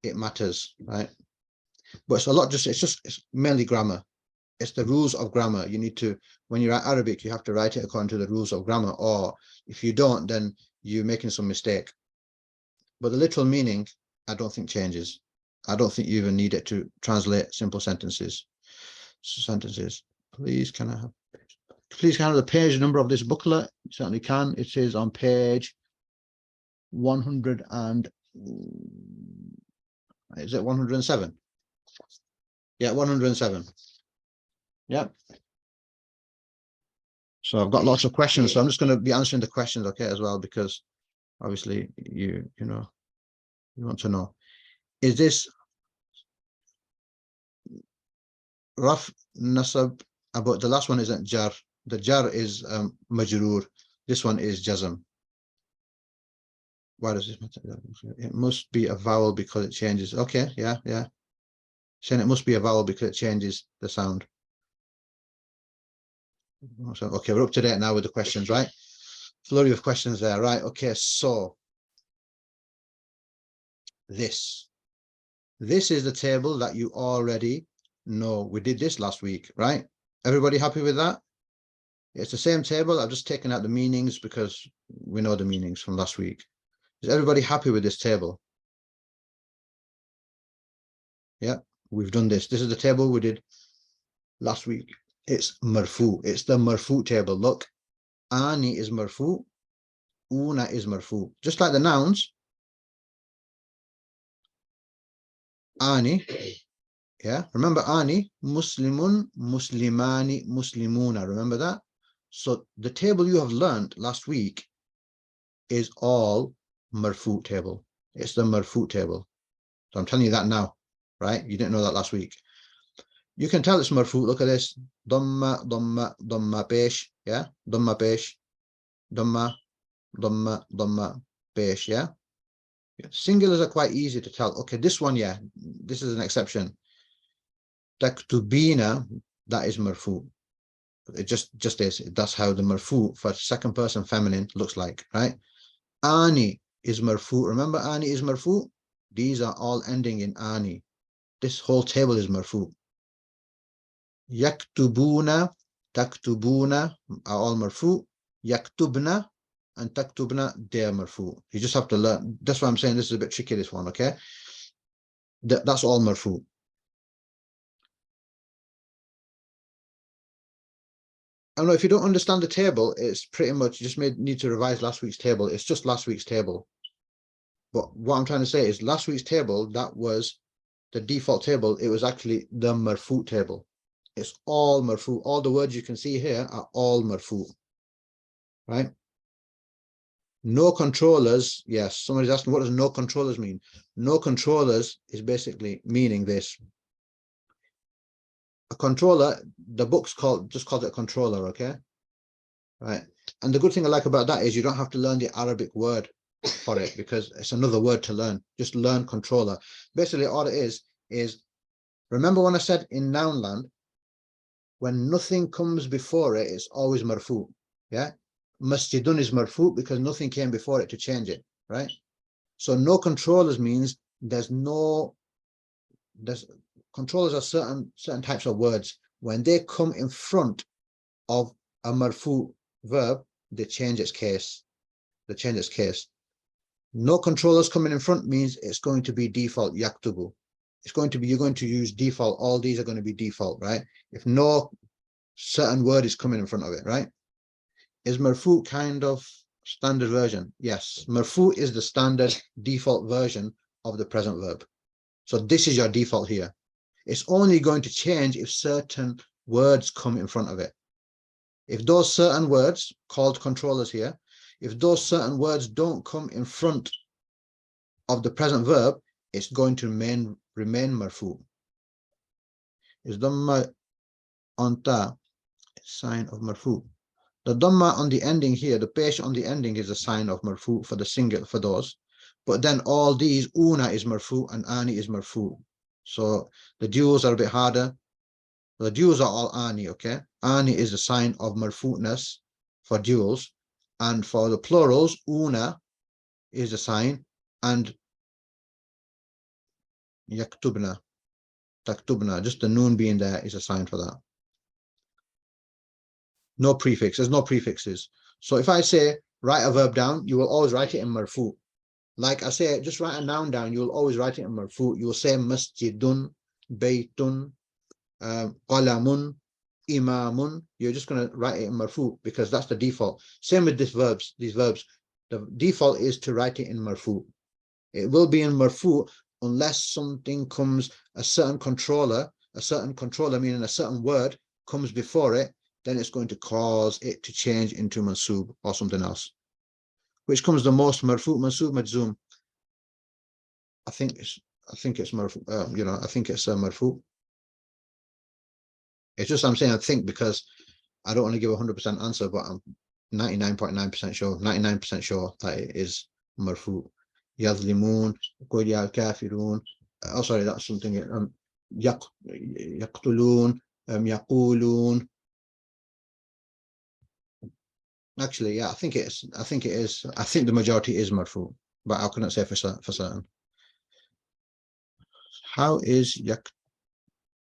it matters, right? But it's a lot. It's mainly grammar. It's the rules of grammar. You need to, when you write Arabic, you have to write it according to the rules of grammar, or if you don't, then you're making some mistake. But the literal meaning, I don't think changes. I don't think you even need it to translate simple sentences. Please can I have the page number of this booklet? You certainly can. It is on page 100 and is it 107? Yeah, 107. Yeah. So I've got lots of questions, so I'm just going to be answering the questions, okay, as well, because obviously you want to know. Is this rough nasab? But the last one isn't jar. The jar is majroor. This one is jazm. Why does this matter? It must be a vowel because it changes. Okay, yeah. Saying it must be a vowel because it changes the sound. So, okay, we're up to date now with the questions, right? Flurry of questions there, right? Okay, so this is the table that you already know. We did this last week, right? Everybody happy with that? It's the same table. I've just taken out the meanings because we know the meanings from last week. Is everybody happy with this table? Yeah, we've done this. This is the table we did last week. It's marfu. It's the marfu table. Look, ani is marfu, una is marfu. Just like the nouns, Ani. Yeah, remember Ani, Muslimun, Muslimani, Muslimuna. Remember that? So the table you have learned last week is all marfu table. It's the marfu table. So I'm telling you that now, right? You didn't know that last week. You can tell it's marfu. Look at this. Dhamma, dhamma, dhamma, pesh. Yeah, dhamma, pesh. Dhamma, dhamma, dhamma, pesh. Yeah. Singulars are quite easy to tell. Okay, this one, yeah, this is an exception. Taktubina, that is marfu. It just is. That's how the marfu for second person feminine looks like, right? Ani is marfu. Remember, ani is marfu. These are all ending in ani. This whole table is marfu. Yaktubuna, taktubuna are all marfu. Yaktubna and taktubna, they are marfu. You just have to learn. That's why I'm saying this is a bit tricky, this one, okay? That's all marfu. I don't know, if you don't understand the table, it's pretty much you just need to revise last week's table. It's just last week's table. But what I'm trying to say is last week's table, that was the default table. It was actually the marfu table. It's all marfu. All the words you can see here are all marfu, right? No controllers. Yes, somebody's asking, what does no controllers mean? No controllers is basically meaning this. A controller, the book's just called it a controller, okay? Right. And the good thing I like about that is you don't have to learn the Arabic word for it because it's another word to learn. Just learn controller. Basically, all it is remember when I said in noun land, when nothing comes before it, it's always marfu. Yeah. Masjidun is marfu because nothing came before it to change it, right? So no controllers means there's controllers are certain types of words. When they come in front of a marfu verb, they change its case. They change its case. No controllers coming in front means it's going to be default yaktubu. It's going to be, you're going to use default. All these are going to be default, right? If no certain word is coming in front of it, right? Is marfu kind of standard version? Yes, marfu is the standard default version of the present verb. So this is your default here. It's only going to change if certain words come in front of it. If those certain words, called controllers here, if those certain words don't come in front of the present verb, it's going to remain marfu. Is dhamma on ta sign of marfu? The dhamma on the ending here, the pesh on the ending is a sign of marfu for the single, for those. But then all these, una is marfu and ani is marfu. So the duals are a bit harder. The duals are all ani, okay? Ani is a sign of marfu'ness for duals. And for the plurals, una is a sign, and yaktubna, taktubna, just the noon being there is a sign for that. No prefix, there's no prefixes. So if I say, write a verb down, you will always write it in marfu. Like I say, just write a noun down, you will always write it in marfu. You will say masjidun, baytun, qalamun, imamun. You're just going to write it in marfu because that's the default. Same with these verbs. The default is to write it in marfu. It will be in marfu unless something comes, a certain controller meaning a certain word comes before it, then it's going to cause it to change into mansub or something else. Which comes the most, marfu, mansub, majzum? I think it's marfu. You know, I think it's marfu. It's just I'm saying I think because I don't want to give a 100% answer, but I'm 99.9% sure, 99% sure that it is marfu. Yazlimun, qul ya kafirun. Oh, sorry, that's something. Yaqtulun, yaqulun. Actually, yeah, I think it is. I think the majority is marfu, but I couldn't say for certain. How is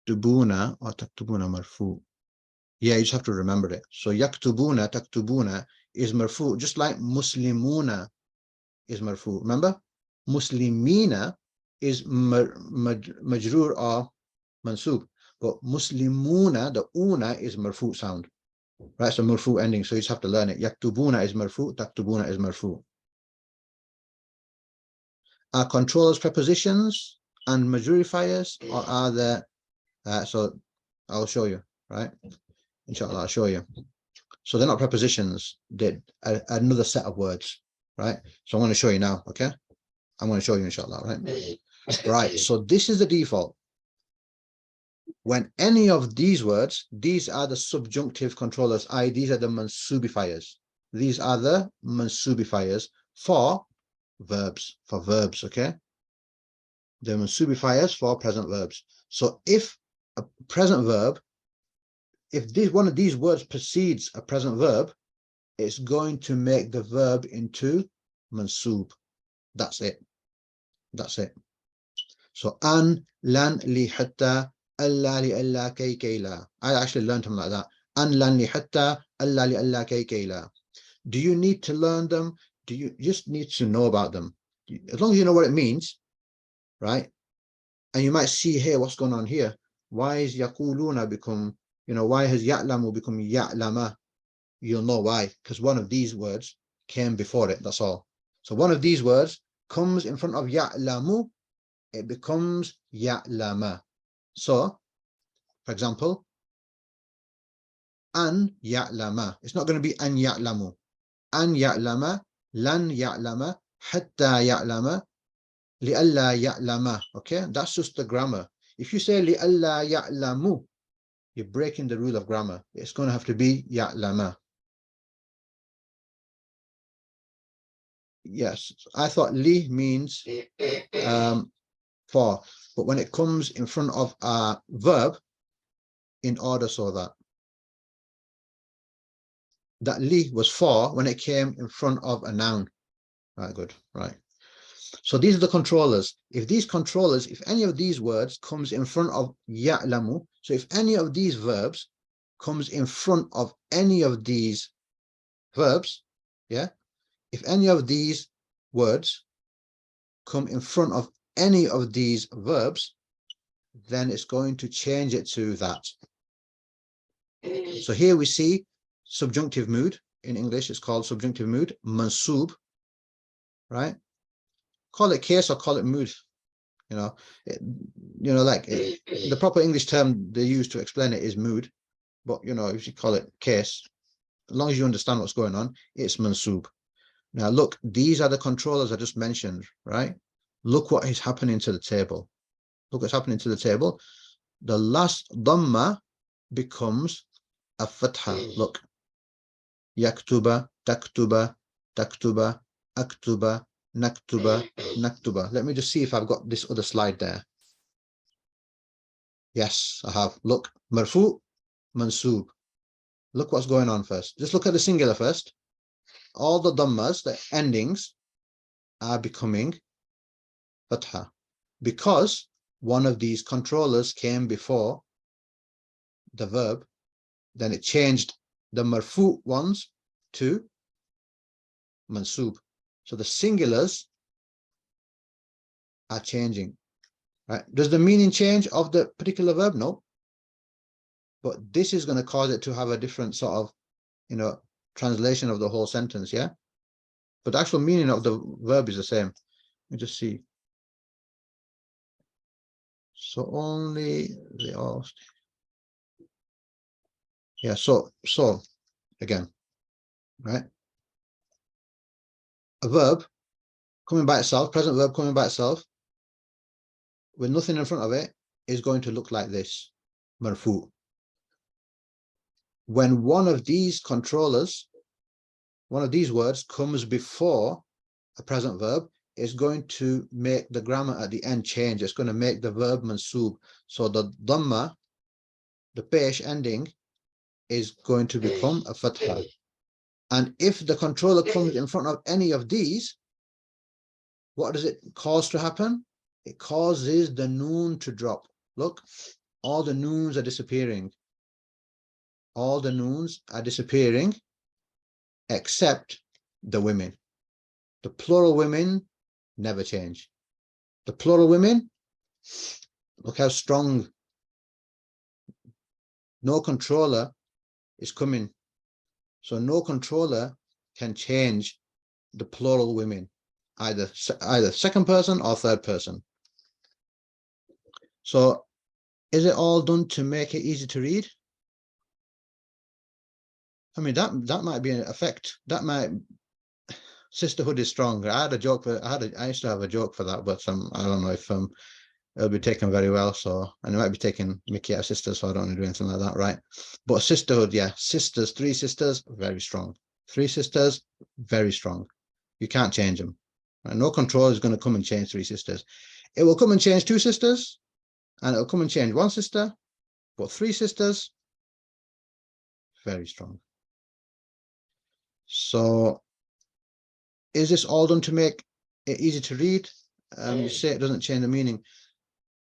yaktubuna or taktubuna marfu? Yeah, you just have to remember it. So yaktubuna, taktubuna is marfu, just like muslimuna is marfu. Remember, muslimina is majrur or mansub, but muslimuna, the una is marfu sound. Right, so marfu ending, so you just have to learn it. Yaktubuna is marfu, taktubuna is marfu. Are controllers prepositions? and majorifiers, or are there, so I'll show you, right? Inshallah, I'll show you. So they're not prepositions, they're another set of words, right? So I'm going to show you now, okay? I'm going to show you, inshallah, right? Right, so this is the default. When any of these words, these are the subjunctive controllers, i.e. these are the mansubifiers. These are the mansubifiers for verbs, okay? The mansubifiers for present verbs. So if a present verb, if this one of these words precedes a present verb, it's going to make the verb into mansub. That's it. That's it. So an, lan, li, hatta, alla, li, alla, kay, kay, la. I actually learned them like that. An, lan, li, hatta, alla, li, alla, kay, kay, la. Do you need to learn them? Do you just need to know about them? As long as you know what it means, right? And you might see here what's going on here. Why is yaquluna become, why has ya'lamu become ya'lama? You'll know why, because one of these words came before it, that's all. So one of these words comes in front of ya'lamu, it becomes ya'lama. So, for example, an ya'lama. It's not going to be an ya'lamu. An ya'lama, lan ya'lama, hatta ya'lama, li'alla ya'lama. Okay, that's just the grammar. If you say li'alla ya'lamu, you're breaking the rule of grammar. It's going to have to be ya'lama. Yes, I thought li means for, but when it comes in front of a verb, in order so that li was for when it came in front of a noun. Right, good, right. So these are the controllers. If any of these words comes in front of ya'lamu, so if any of these verbs comes in front of any of these verbs, yeah, if any of these words come in front of any of these verbs, then it's going to change it to that. So here we see subjunctive mood. In English, it's called subjunctive mood, mansub, right? Call it case or call it mood. The proper English term they use to explain it is mood, but if you call it case, as long as you understand what's going on, it's mansub. Now look, these are the controllers I just mentioned, right? Look what is happening to the table. Look what's happening to the table. The last dhamma becomes a fatha. Look, yaktuba, taktuba, taktuba, aktuba, naktuba, naktuba. Let me just see if I've got this other slide there. Yes, I have. Look, marfu, mansub. Look what's going on first. Just look at the singular first. All the dhammas, the endings, are becoming fatha because one of these controllers came before the verb. Then it changed the marfu ones to mansub. So the singulars are changing. Right? Does the meaning change of the particular verb? No. But this is going to cause it to have a different sort of, translation of the whole sentence, yeah? But the actual meaning of the verb is the same. Let me just see. So only the all. Yeah, so again, right? A verb coming by itself, present verb coming by itself, with nothing in front of it, is going to look like this, marfu. When one of these controllers, one of these words comes before a present verb, it's going to make the grammar at the end change. It's going to make the verb mansub. So the dhamma, the pesh ending, is going to become a fatha. And if the controller comes in front of any of these, what does it cause to happen? It causes the noon to drop. Look, all the noons are disappearing. All the noons are disappearing except the women. The plural women never change. The plural women, look how strong. No controller is coming. So no controller can change the plural women, either second person or third person. So is it all done to make it easy to read? I mean, that might be an effect. That might, sisterhood is strong. I had a joke for, I used to have a joke for that, but I don't know if it'll be taken very well. So, and it might be taking mickey out of sisters, so I don't want to do anything like that, right? But sisterhood, yeah, sisters, 3 sisters, very strong. 3 sisters, very strong. You can't change them. Right? No control is going to come and change 3 sisters. It will come and change 2 sisters, and it'll come and change 1 sister, but 3 sisters, very strong. So is this all done to make it easy to read? You say it doesn't change the meaning.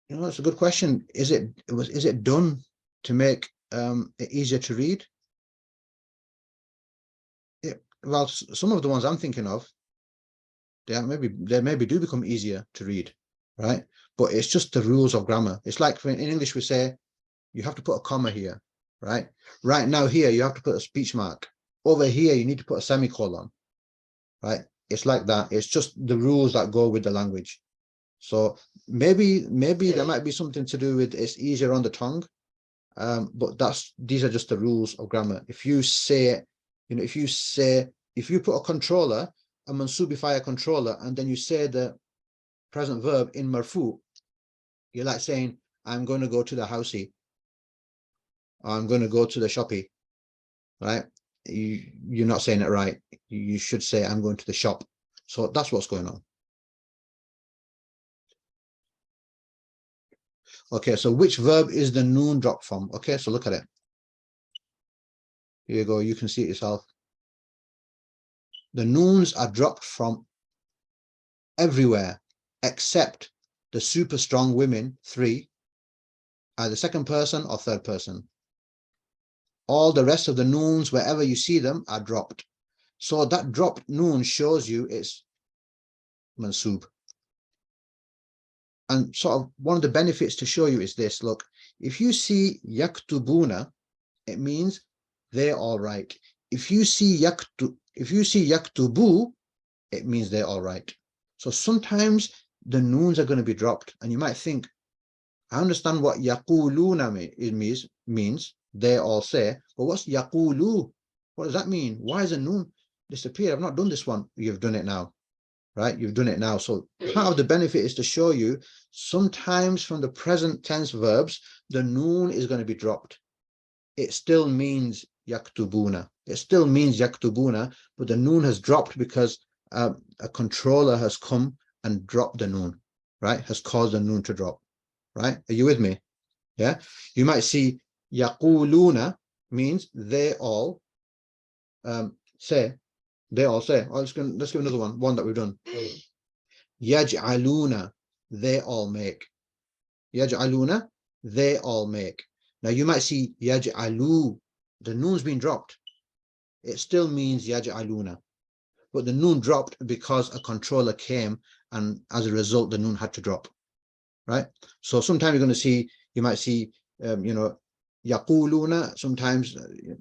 You know, it's a good question. Is it done to make it easier to read? Well, some of the ones I'm thinking of, they maybe do become easier to read, right? But it's just the rules of grammar. It's like in English we say you have to put a comma here, right? Right now here you have to put a speech mark. Over here you need to put a semicolon, right? It's like that. It's just the rules that go with the language. So maybe there might be something to do with it's easier on the tongue, but these are just the rules of grammar. If you say, you know, if you put a controller, a mansubify a controller, and then you say the present verb in marfu, you're like saying, I'm going to go to the housey, or I'm going to go to the shoppy, right? You're not saying it right. You should say, I'm going to the shop. So that's what's going on. Okay, so which verb is the noon dropped from? Okay, so look at it. Here you go, you can see it yourself. The noons are dropped from everywhere except the super strong women, 3, either second person or third person. All the rest of the noons, wherever you see them, are dropped. So that dropped noon shows you it's mansub. And sort of one of the benefits to show you is this. Look, if you see yaktubuna, it means they're all right. If you see yaktubu, it means they're all right. So sometimes the noons are going to be dropped, and you might think, I understand what yaquluna means, they all say, but what's yaqulu? What does that mean? Why is a noon disappeared? I've not done this one. You've done it now, right? You've done it now. So part of the benefit is to show you sometimes from the present tense verbs, the noon is going to be dropped. It still means yaktubuna. It still means yaktubuna, but the noon has dropped because a controller has come and dropped the noon, right? Has caused the noon to drop, right? Are you with me? Yeah. You might see yaquluna means they all say. They all say. Oh, let's give another one that we've done. Yaj'aluna, they all make. Yaj'aluna, they all make. Now you might see yaj'alu, the noon's been dropped. It still means yaj'aluna, but the noon dropped because a controller came, and as a result the noon had to drop, right? So sometimes you're going to see, you might see you know, yaquluna, sometimes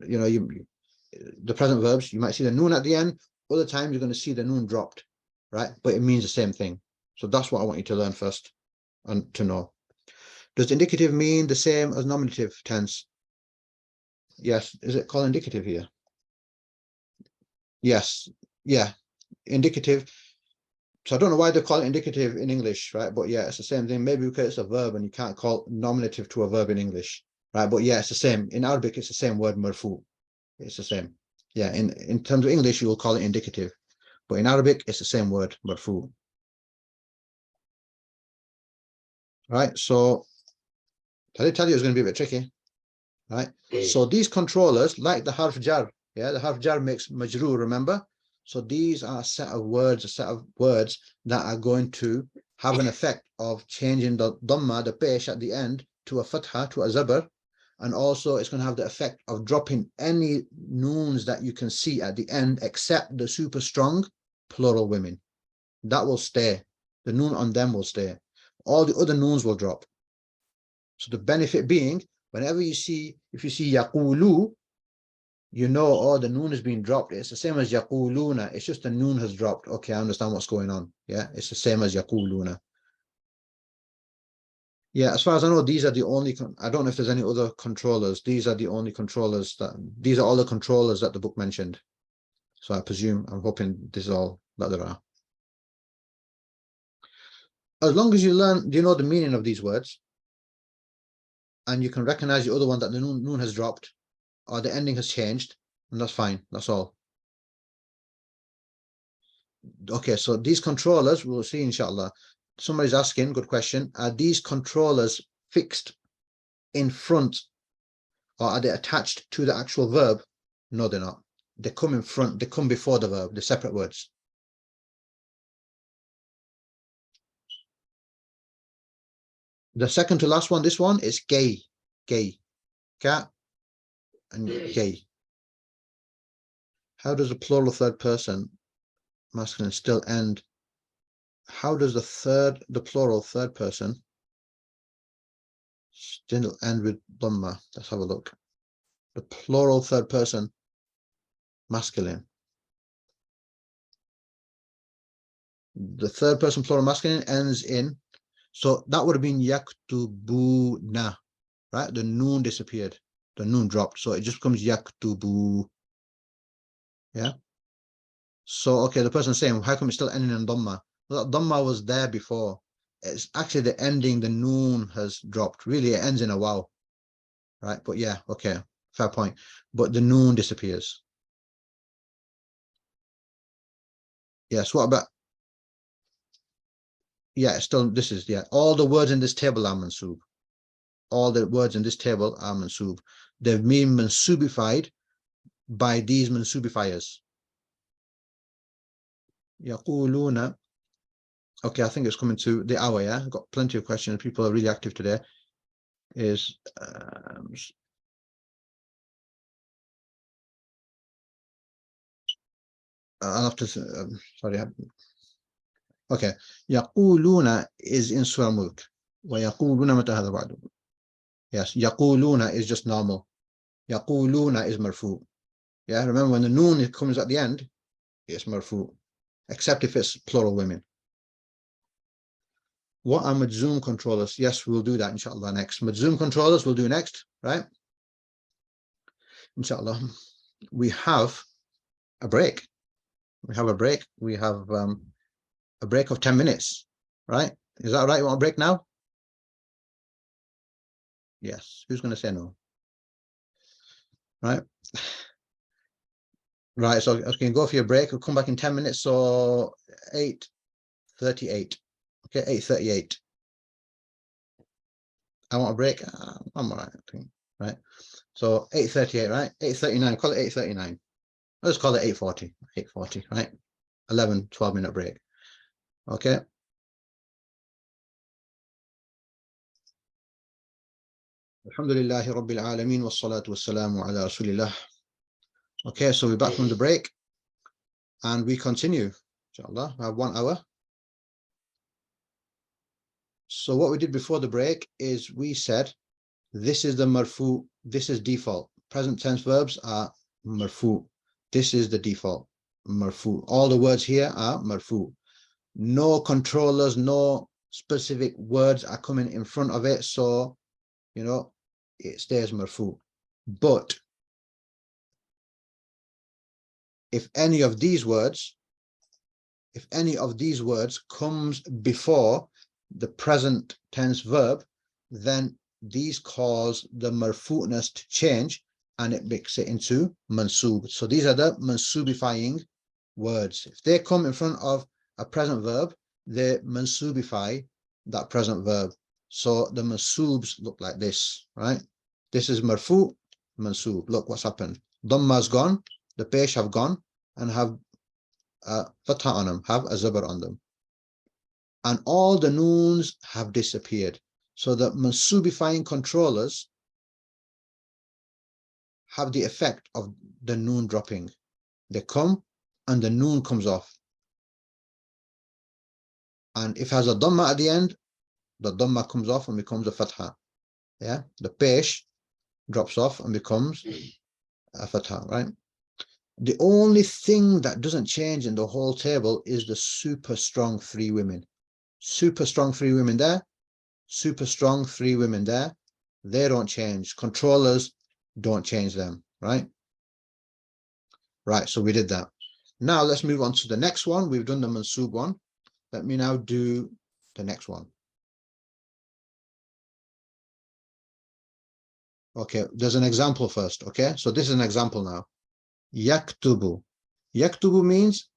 you know, the present verbs, you might see the noon at the end. Other times you're going to see the noon dropped, right? But it means the same thing. So that's what I want you to learn first and to know. Does indicative mean the same as nominative tense? Yes. Is it called indicative here? Yes. Yeah. Indicative. So I don't know why they call it indicative in English, right? But yeah, it's the same thing. Maybe because it's a verb and you can't call nominative to a verb in English, right? But yeah, it's the same. In Arabic, it's the same word, marfu. It's the same. Yeah, in terms of English, you will call it indicative. But in Arabic, it's the same word, marfu. Right? So I did tell you it was going to be a bit tricky. Right? So these controllers, like the harf jar, yeah, the harf jar makes majroor, remember? So these are a set of words that are going to have an effect of changing the dhamma, the pesh at the end, to a fatha, to a zabar. And also it's going to have the effect of dropping any noons that you can see at the end, except the super strong plural women. That will stay. The noon on them will stay. All the other noons will drop. So the benefit being, whenever you see, if you see yaqulu, you know, oh, the noon has been dropped. It's the same as yaquluna. It's just the noon has dropped. Okay, I understand what's going on. Yeah, it's the same as yaquluna. Yeah, as far as I know, these are the only, I don't know if there's any other controllers. These are the only controllers these are all the controllers that the book mentioned. So I presume, I'm hoping this is all that there are. As long as you learn, do you know the meaning of these words? And you can recognize the other one that the noon has dropped or the ending has changed, and that's fine. That's all. Okay, so these controllers, we'll see inshallah. Somebody's asking, good question, are these controllers fixed in front or are they attached to the actual verb? No, they're not. They come in front, they come before the verb, they're separate words. The second to last one, this one is gay, cat, and gay. How does the plural third person masculine still end? How does the plural third person still end with dhamma? Let's have a look. The plural third person masculine. The third person plural masculine ends in, so that would have been yaktubuna, right? The noon disappeared, the noon dropped, so it just becomes yaktubu. Yeah. So okay, the person saying, how come it's still ending in dhamma? Well, dhamma was there before. It's actually the ending, the noon has dropped. Really, it ends in a wow, right? But yeah, okay, fair point. But the noon disappears. Yes, what about? Yeah, still, this is, yeah, all the words in this table are mansub. All the words in this table are mansub. They've been mansubified by these mansubifiers. Yaquluna. Okay, I think it's coming to the hour, yeah? I've got plenty of questions. People are really active today. Is I'll have to, sorry. Okay. Yaquluna is in Surah Mulk. وَيَقُولُونَ مَتَى هَذَا وَعْدُ. Yes, Yaquluna is just normal. Yaquluna is marfu. Yeah, remember when the noon comes at the end, it's marfu, except if it's plural women. What are Majzoom controllers? Yes, we'll do that inshallah next. Majzoom controllers we'll do next, right? Inshallah. We have a break. We have a break. We have a break of 10 minutes, right? Is that right? You want a break now? Yes. Who's going to say no? Right. Right. So I can go for your break. We'll come back in 10 minutes. So 8:38. Okay, 8:38. I want a break. I'm all right. I think. Right. So 8:38, right? 8:39. Call it 8:39. Let's call it 8:40. 8:40, right? 11, 12-minute break. Okay. Alhamdulillahi Rabbil Alameen wa salatu wa salamu ala Rasulillah. Okay, so we're back from the break and we continue. Inshallah, we have 1 hour. So what we did before the break is we said this is the marfu, this is default. Present tense verbs are marfu. This is the default, marfu. All the words here are marfu. No controllers, no specific words are coming in front of it. So, you know, it stays marfu. But if any of these words comes before the present tense verb, then these cause the marfu'ness to change and it makes it into mansub. So these are the mansubifying words. If they come in front of a present verb, they mansubify that present verb. So the mansubs look like this, right? This is marfu, mansub. Look what's happened. Dhamma's gone, the pesh have gone and have fatha on them, have a zabar on them. And all the noons have disappeared. So the mansubifying controllers have the effect of the noon dropping. They come and the noon comes off. And if it has a dhamma at the end, the dhamma comes off and becomes a fatha. Yeah, the pesh drops off and becomes a fatha, right? The only thing that doesn't change in the whole table is the super strong 3 women. Super strong 3 women there, super strong, 3 women there. They don't change. Controllers, don't change them, right? Right, so we did that. Now let's move on to the next one. We've done the mansub one. Let me now do the next one. Okay, there's an example first, okay? So this is an example now. Yaktubu. Yaktubu means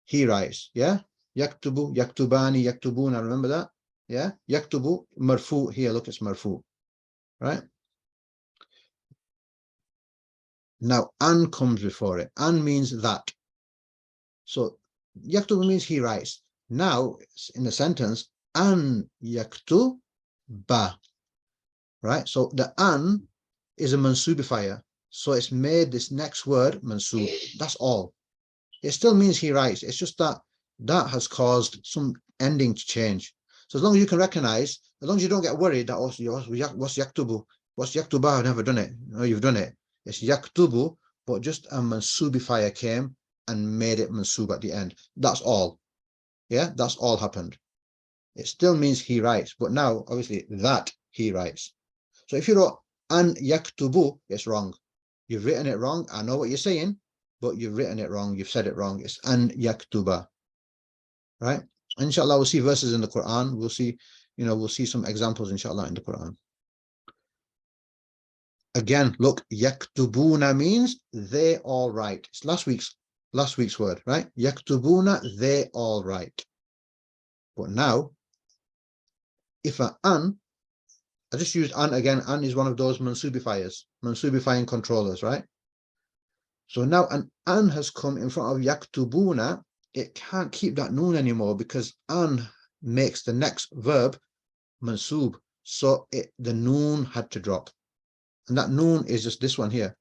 he writes, yeah? Yaktubu, yaktubani, yaktubuna, remember that? Yeah? Yaktubu, marfu, here, look, it's marfu, right? Now, an comes before it. An means that. So, yaktubu means he writes. Now, in the sentence, an yaktuba, right? So, the an is a mansubifier. So, it's made this next word mansub. That's all. It still means he writes. It's just that that has caused some ending to change. So, as long as you can recognize, as long as you don't get worried that, what's yaktubu? What's yaktuba? I've never done it. No, you've done it. It's yaktubu, but just a mansubifier came and made it mansub at the end. That's all. Yeah, that's all happened. It still means he writes, but now, obviously, that he writes. So if you wrote an yaktubu, it's wrong. You've written it wrong. I know what you're saying, but you've written it wrong. You've said it wrong. It's an yaktuba, right? Inshallah, we'll see verses in the Quran. We'll see, we'll see some examples, inshallah, in the Quran. Again, look, yaktubuna means they all write. It's last week's word, right? Yaktubuna, they all write. But now, if an, I just used an again. An is one of those mansubifiers, mansubifying controllers, right? So now an has come in front of yaktubuna. It can't keep that noon anymore because an makes the next verb mansub. So the noon had to drop. And that noon is just this one here.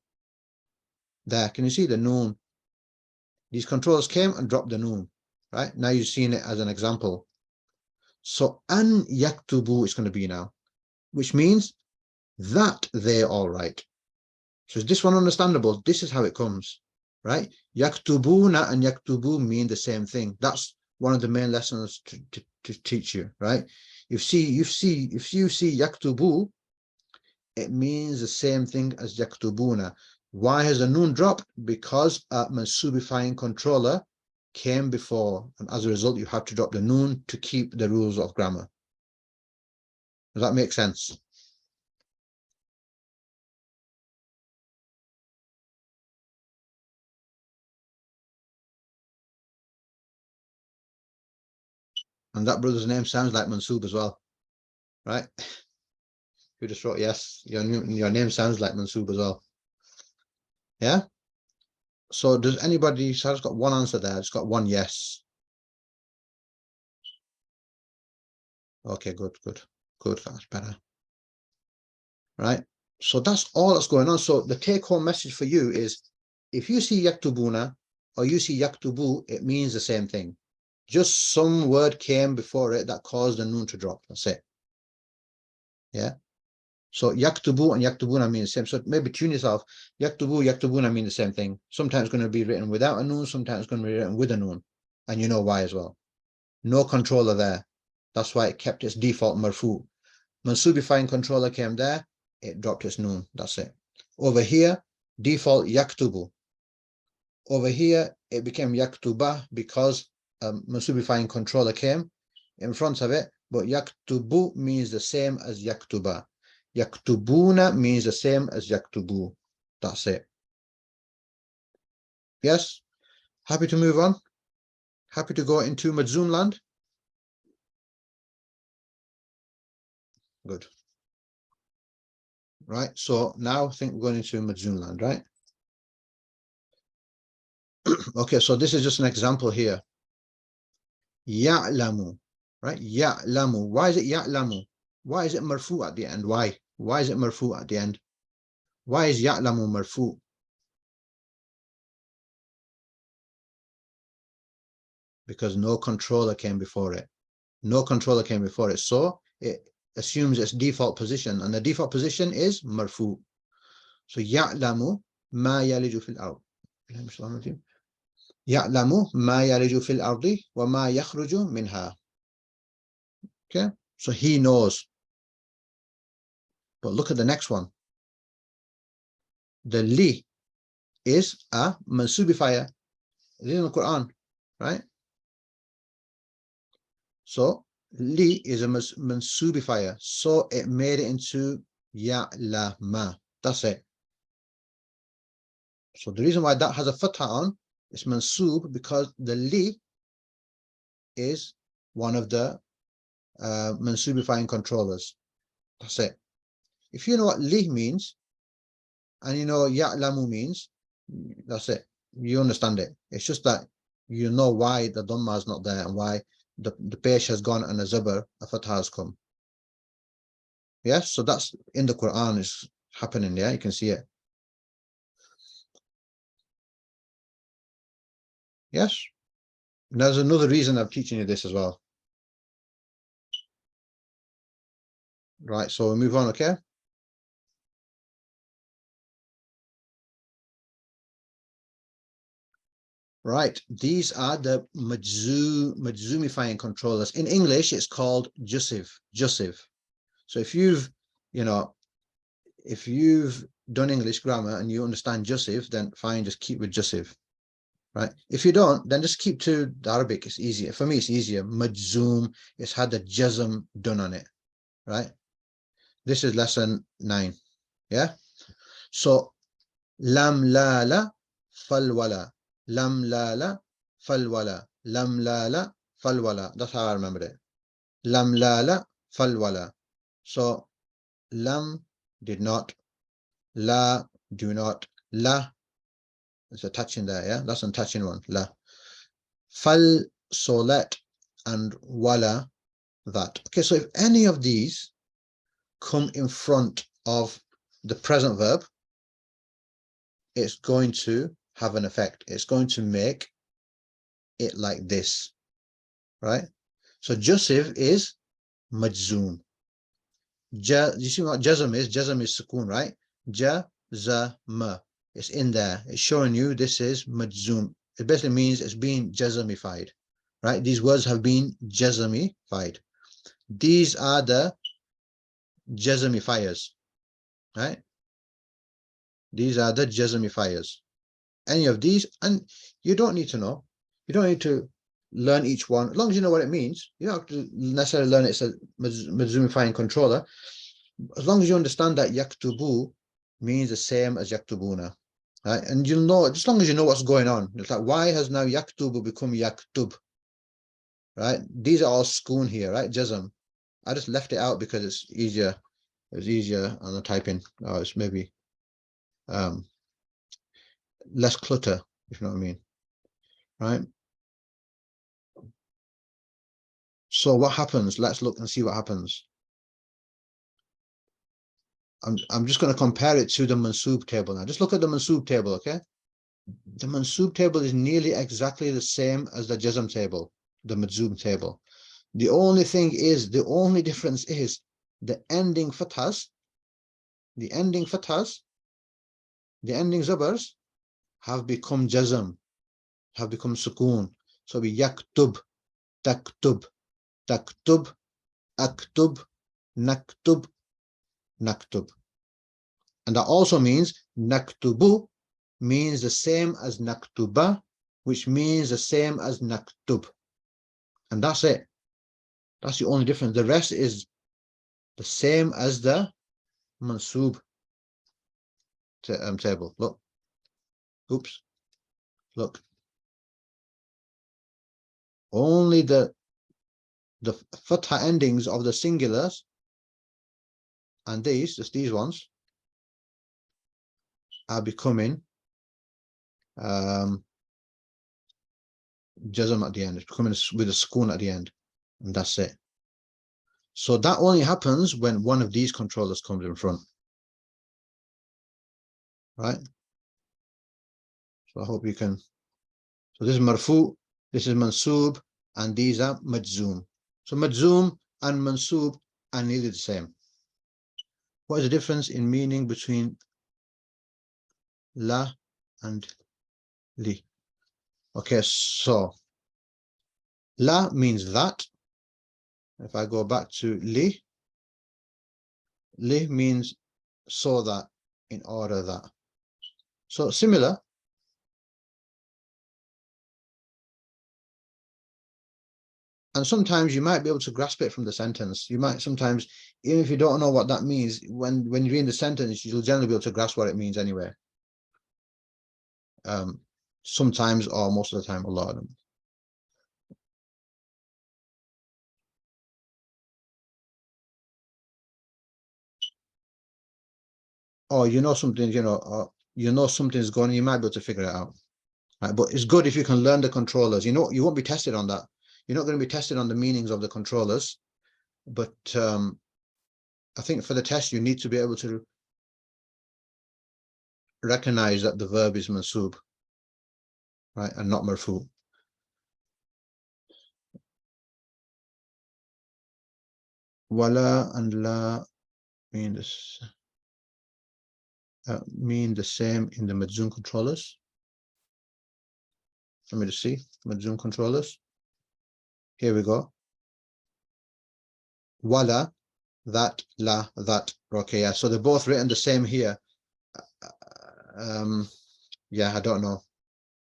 There, can you see the noon? These controllers came and dropped the noon, right? Now you've seen it as an example. So an yaktubu is going to be now, which means that they all write. So is this one understandable? This is how it comes, right? Yaktubuna and yaktubu mean the same thing. That's one of the main lessons to teach you, right? If you see yaktubu, it means the same thing as yaktubuna. Why has the noon dropped? Because a mansubifying controller came before, and as a result, you have to drop the noon to keep the rules of grammar. Does that make sense? And that brother's name sounds like Mansub as well, right? You just wrote yes. Your name sounds like Mansub as well. Yeah. So does anybody? So I've got one answer there. It's got one yes. Okay, good. That's better. Right. So that's all that's going on. So the take-home message for you is, if you see yaktubuna or you see yaktubu, it means the same thing. Just some word came before it that caused the noon to drop. That's it. Yeah. So yaktubu and yaktubuna mean the same. So maybe tune yourself. Yaktubu, yaktubuna mean the same thing. Sometimes it's going to be written without a noon. Sometimes it's going to be written with a noon. And you know why as well. No controller there. That's why it kept its default marfu. Mansubifying controller came there. It dropped its noon. That's it. Over here, default yaktubu. Over here, it became yaktuba because mansubifying controller came in front of it. But yaktubu means the same as yaktuba. Yaktubuna means the same as yaktubu. That's it. Yes? Happy to move on? Happy to go into Majzoom land? Good. Right, so now I think we're going into Majzoom land, right? Okay, so this is just an example here. Ya'lamu, right? Ya'lamu. Why is it ya'lamu? Why is it marfu at the end? Why? Why is it marfu at the end? Why is ya'lamu marfu? Because no controller came before it. No controller came before it. So it assumes its default position, and the default position is marfu. So ya'lamu ma yaliju fil ard. Ya'lamu ma yaliju fil ardi wa ma yakhruju minha. Okay, so he knows. But look at the next one. The li is a mansubifier. It is in the Quran, right? So li is a mansubifier. So it made it into ya'lama. That's it. So the reason why that has a fatha on is mansub, because the li is one of the mansubifying controllers. That's it. If you know what li means and you know ya'lamu means, that's it. You understand it. It's just that you know why the dhamma is not there and why the pesh has gone and a zabar, a fatha has come. Yes, so that's in the Quran is happening. Yeah, you can see it. Yes. And there's another reason I'm teaching you this as well. Right, so we move on, okay? Right, these are the majzumifying controllers. In English, it's called jussive. So if you've, if you've done English grammar and you understand jussive, then fine, just keep with jussive. Right? If you don't, then just keep to the Arabic. It's easier. For me, it's easier. Majzoom, it's had the jazm done on it. Right? This is lesson 9. Yeah? So, lam la la fal wala. Lam la la fal wala. Lam la la fal wala. That's how I remember it. Lam la la fal wala. So, lam did not. La do not. La, there's a touching there, yeah? That's a touching one. La. Fal, so let, and wala, that. Okay, so if any of these come in front of the present verb, it's going to have an effect. It's going to make it like this, right? So jussive is majzoom. You see what jazm is? Jazm is sukoon, right? Jazama. It's in there. It's showing you this is majzoom. It basically means it's being jazamified, right? These words have been jazamified. These are the jazamifiers, right? These are the jazamifiers. Any of these, and you don't need to know. You don't need to learn each one. As long as you know what it means, you don't have to necessarily learn it's a majzumifying controller. As long as you understand that yaktubu means the same as yaktubuna, right? And you'll know, as long as you know what's going on. It's like, why has now yaktubu become yaktub, right? These are all sukoon here, right? Jazm. I just left it out because it's easier. It was easier on the typing. Oh, it's maybe less clutter, if you know what I mean, right? So what happens? Let's look and see what happens. I'm just going to compare it to the mansub table now. Just look at the mansub table, okay? The mansub table is nearly exactly the same as the jazm table, the majzum table. The only thing is, the only difference is the ending fathas, the ending zabars have become jazm, have become sukoon. So we yaktub, taktub, taktub, aktub, naktub, naktub. And that also means naktubu means the same as naktuba, which means the same as naktub. And that's it. That's the only difference. The rest is the same as the mansub table. Look. Oops. Look. Only the fatha endings of the singulars and just these ones, are becoming jazm at the end. It's becoming with a sukoon at the end. And that's it. So that only happens when one of these controllers comes in front. Right? So I hope you can. So this is marfu, this is mansub, and these are majzoom. So majzoom and mansub are nearly the same. What is the difference in meaning between la and li? Okay, so la means that. If I go back to li, Li means so that, in order that. So similar. And sometimes you might be able to grasp it from the sentence. You might sometimes, even if you don't know what that means, when you read the sentence, you'll generally be able to grasp what it means anyway. Sometimes, or most of the time, a lot of them. Or you know something, or you know something's going on, you might be able to figure it out. Right? But it's good if you can learn the controllers. You know, you won't be tested on that. You're not going to be tested on the meanings of the controllers. But I think for the test, you need to be able to recognize that the verb is mansub, right, and not marfu. Wala and la mean this. Mean the same in the Majzoom controllers. Let me just see Majzoom controllers. Here we go. Wala, that, la, that. Okay, yeah. So they're both written the same here. Yeah, I don't know.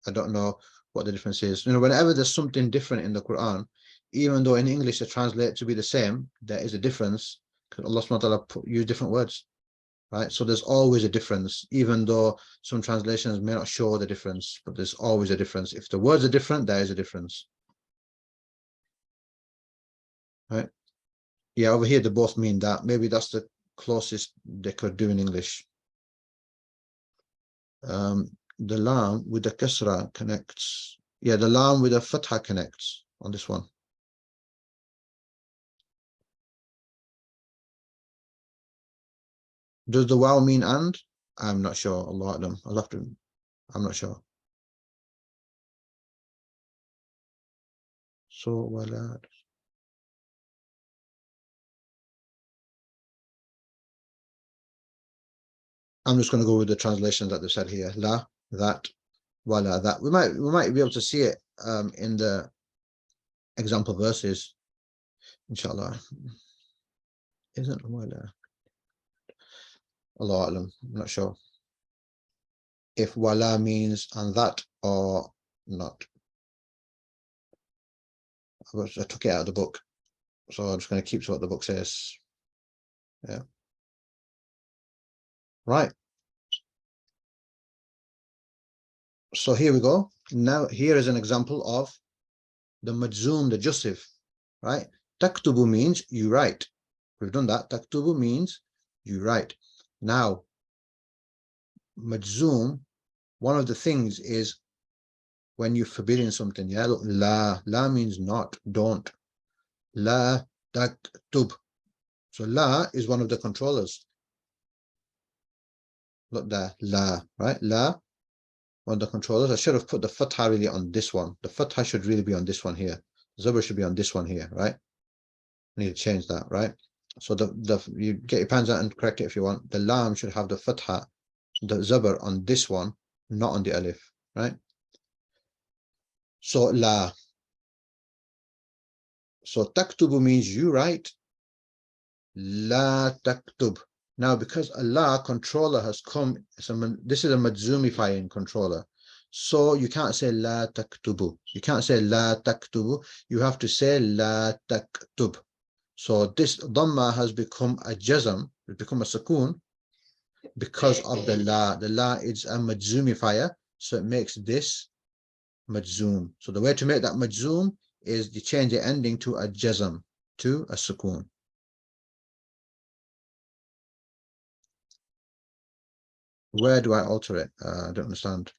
I don't know what the difference is. Whenever there's something different in the Quran, even though in English they translate to be the same, there is a difference because Allah subhanahu wa ta'ala use different words. Right, so there's always a difference, even though some translations may not show the difference, but there's always a difference. If the words are different, there is a difference. Right? Yeah, over here they both mean that. Maybe that's the closest they could do in English. The lam with the kasra connects. Yeah, the lam with the fatha connects on this one. Does the wow mean and? I'm not sure. Allah A'lam. I'll have to. I'm not sure. So wala. I'm just going to go with the translation that they said here. La, that, wala, that. We might be able to see it in the example verses, inshallah. Isn't wala? Allah A'lam. I'm not sure if wala means and that or not. I took it out of the book, so I'm just going to keep to what the book says. Yeah. Right. So here we go. Now here is an example of the majzoom, the jussive, right? Taktubu means you write. We've done that. Taktubu means you write. Now, majzoom, one of the things is when you're forbidding something. Yeah, look, la means not, don't. La taktub. So la is one of the controllers. Look there, la, right? La, one of the controllers. I should have put the fatha really on this one. The fatha should really be on this one here. Zabr should be on this one here, right? I need to change that, right? So you get your pens out and correct it if you want. The lam should have the fatha, the zabr on this one, not on the alif, right? So la. So taktubu means you write. La taktub. Now, because Allah controller has come, this is a madzumifying controller. So you can't say la taktubu. You can't say la taktubu. You have to say la taktub. So this dhamma has become a jazm, it's become a sukoon because of the la. The la is a madzumifier, so it makes this madzum. So the way to make that madzum is you change the ending to a jazm, to a sukoon. Where do I alter it? I don't understand.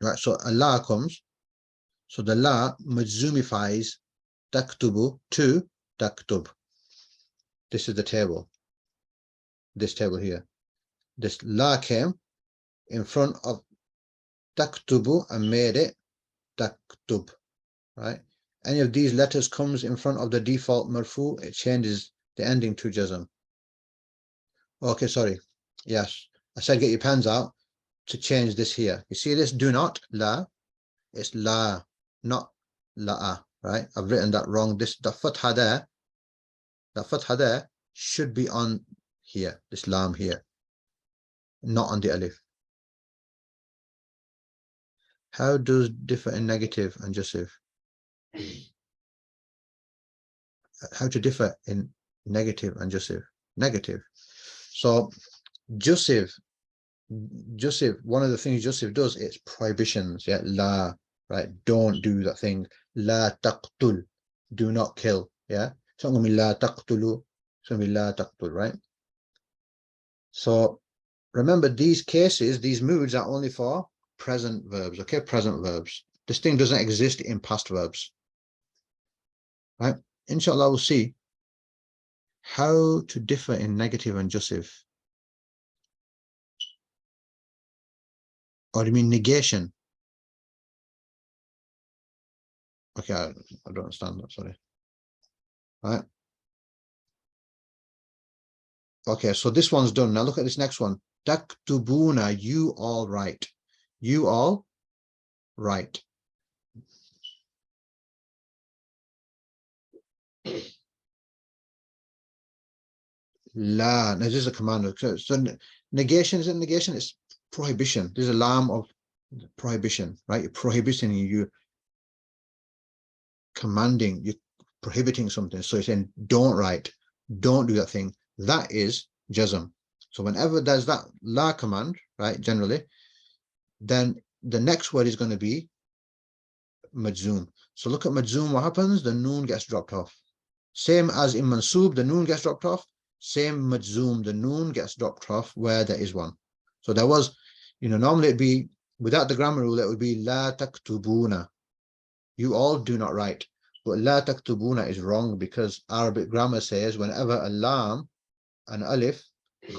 Right, so a la comes. So the la madzumifies taktubu to taktub. This is the table. This table here. This la came in front of taktubu and made it taktub. Right? Any of these letters comes in front of the default marfu, it changes the ending to jazm. Okay, sorry. Yes, I said get your pens out to change this here. You see this? Do not la. It's la, not la'a. Right? I've written that wrong. This the fatha there That fatha there should be on here, this lam here, not on the alif. How does differ in negative and jussive? How to differ in negative and jussive? Negative. So jussive, one of the things jussive does, it's prohibitions. Yeah, la, right? Don't do that thing. La taqtul, do not kill. Yeah, it's not going to be la taqtulu, it's going to be la taqtul, right? So remember, these cases, these moods are only for present verbs. Okay, present verbs. This thing doesn't exist in past verbs, right? Inshallah, we'll see how to differ in negative and jussive. Or do you mean negation? Okay, I don't understand that, sorry. Right. Okay, so this one's done. Now look at this next one. Taktubuna, you all write. You all write. La, now this is a command. So negation, isn't negation? It's prohibition. There's a lam of prohibition, right? You're prohibiting, you commanding, you're prohibiting something. So you're saying, don't write, don't do that thing. That is jazm. So whenever there's that la command, right, generally, then the next word is going to be majzoom. So look at majzoom, what happens? The noon gets dropped off. Same as in mansoob, the noon gets dropped off. Same majzoom, the noon gets dropped off where there is one. So there was, normally it'd be, without the grammar rule, it would be la taktubuna. You all do not write. But la taktubuna is wrong because Arabic grammar says whenever a lam, an alif,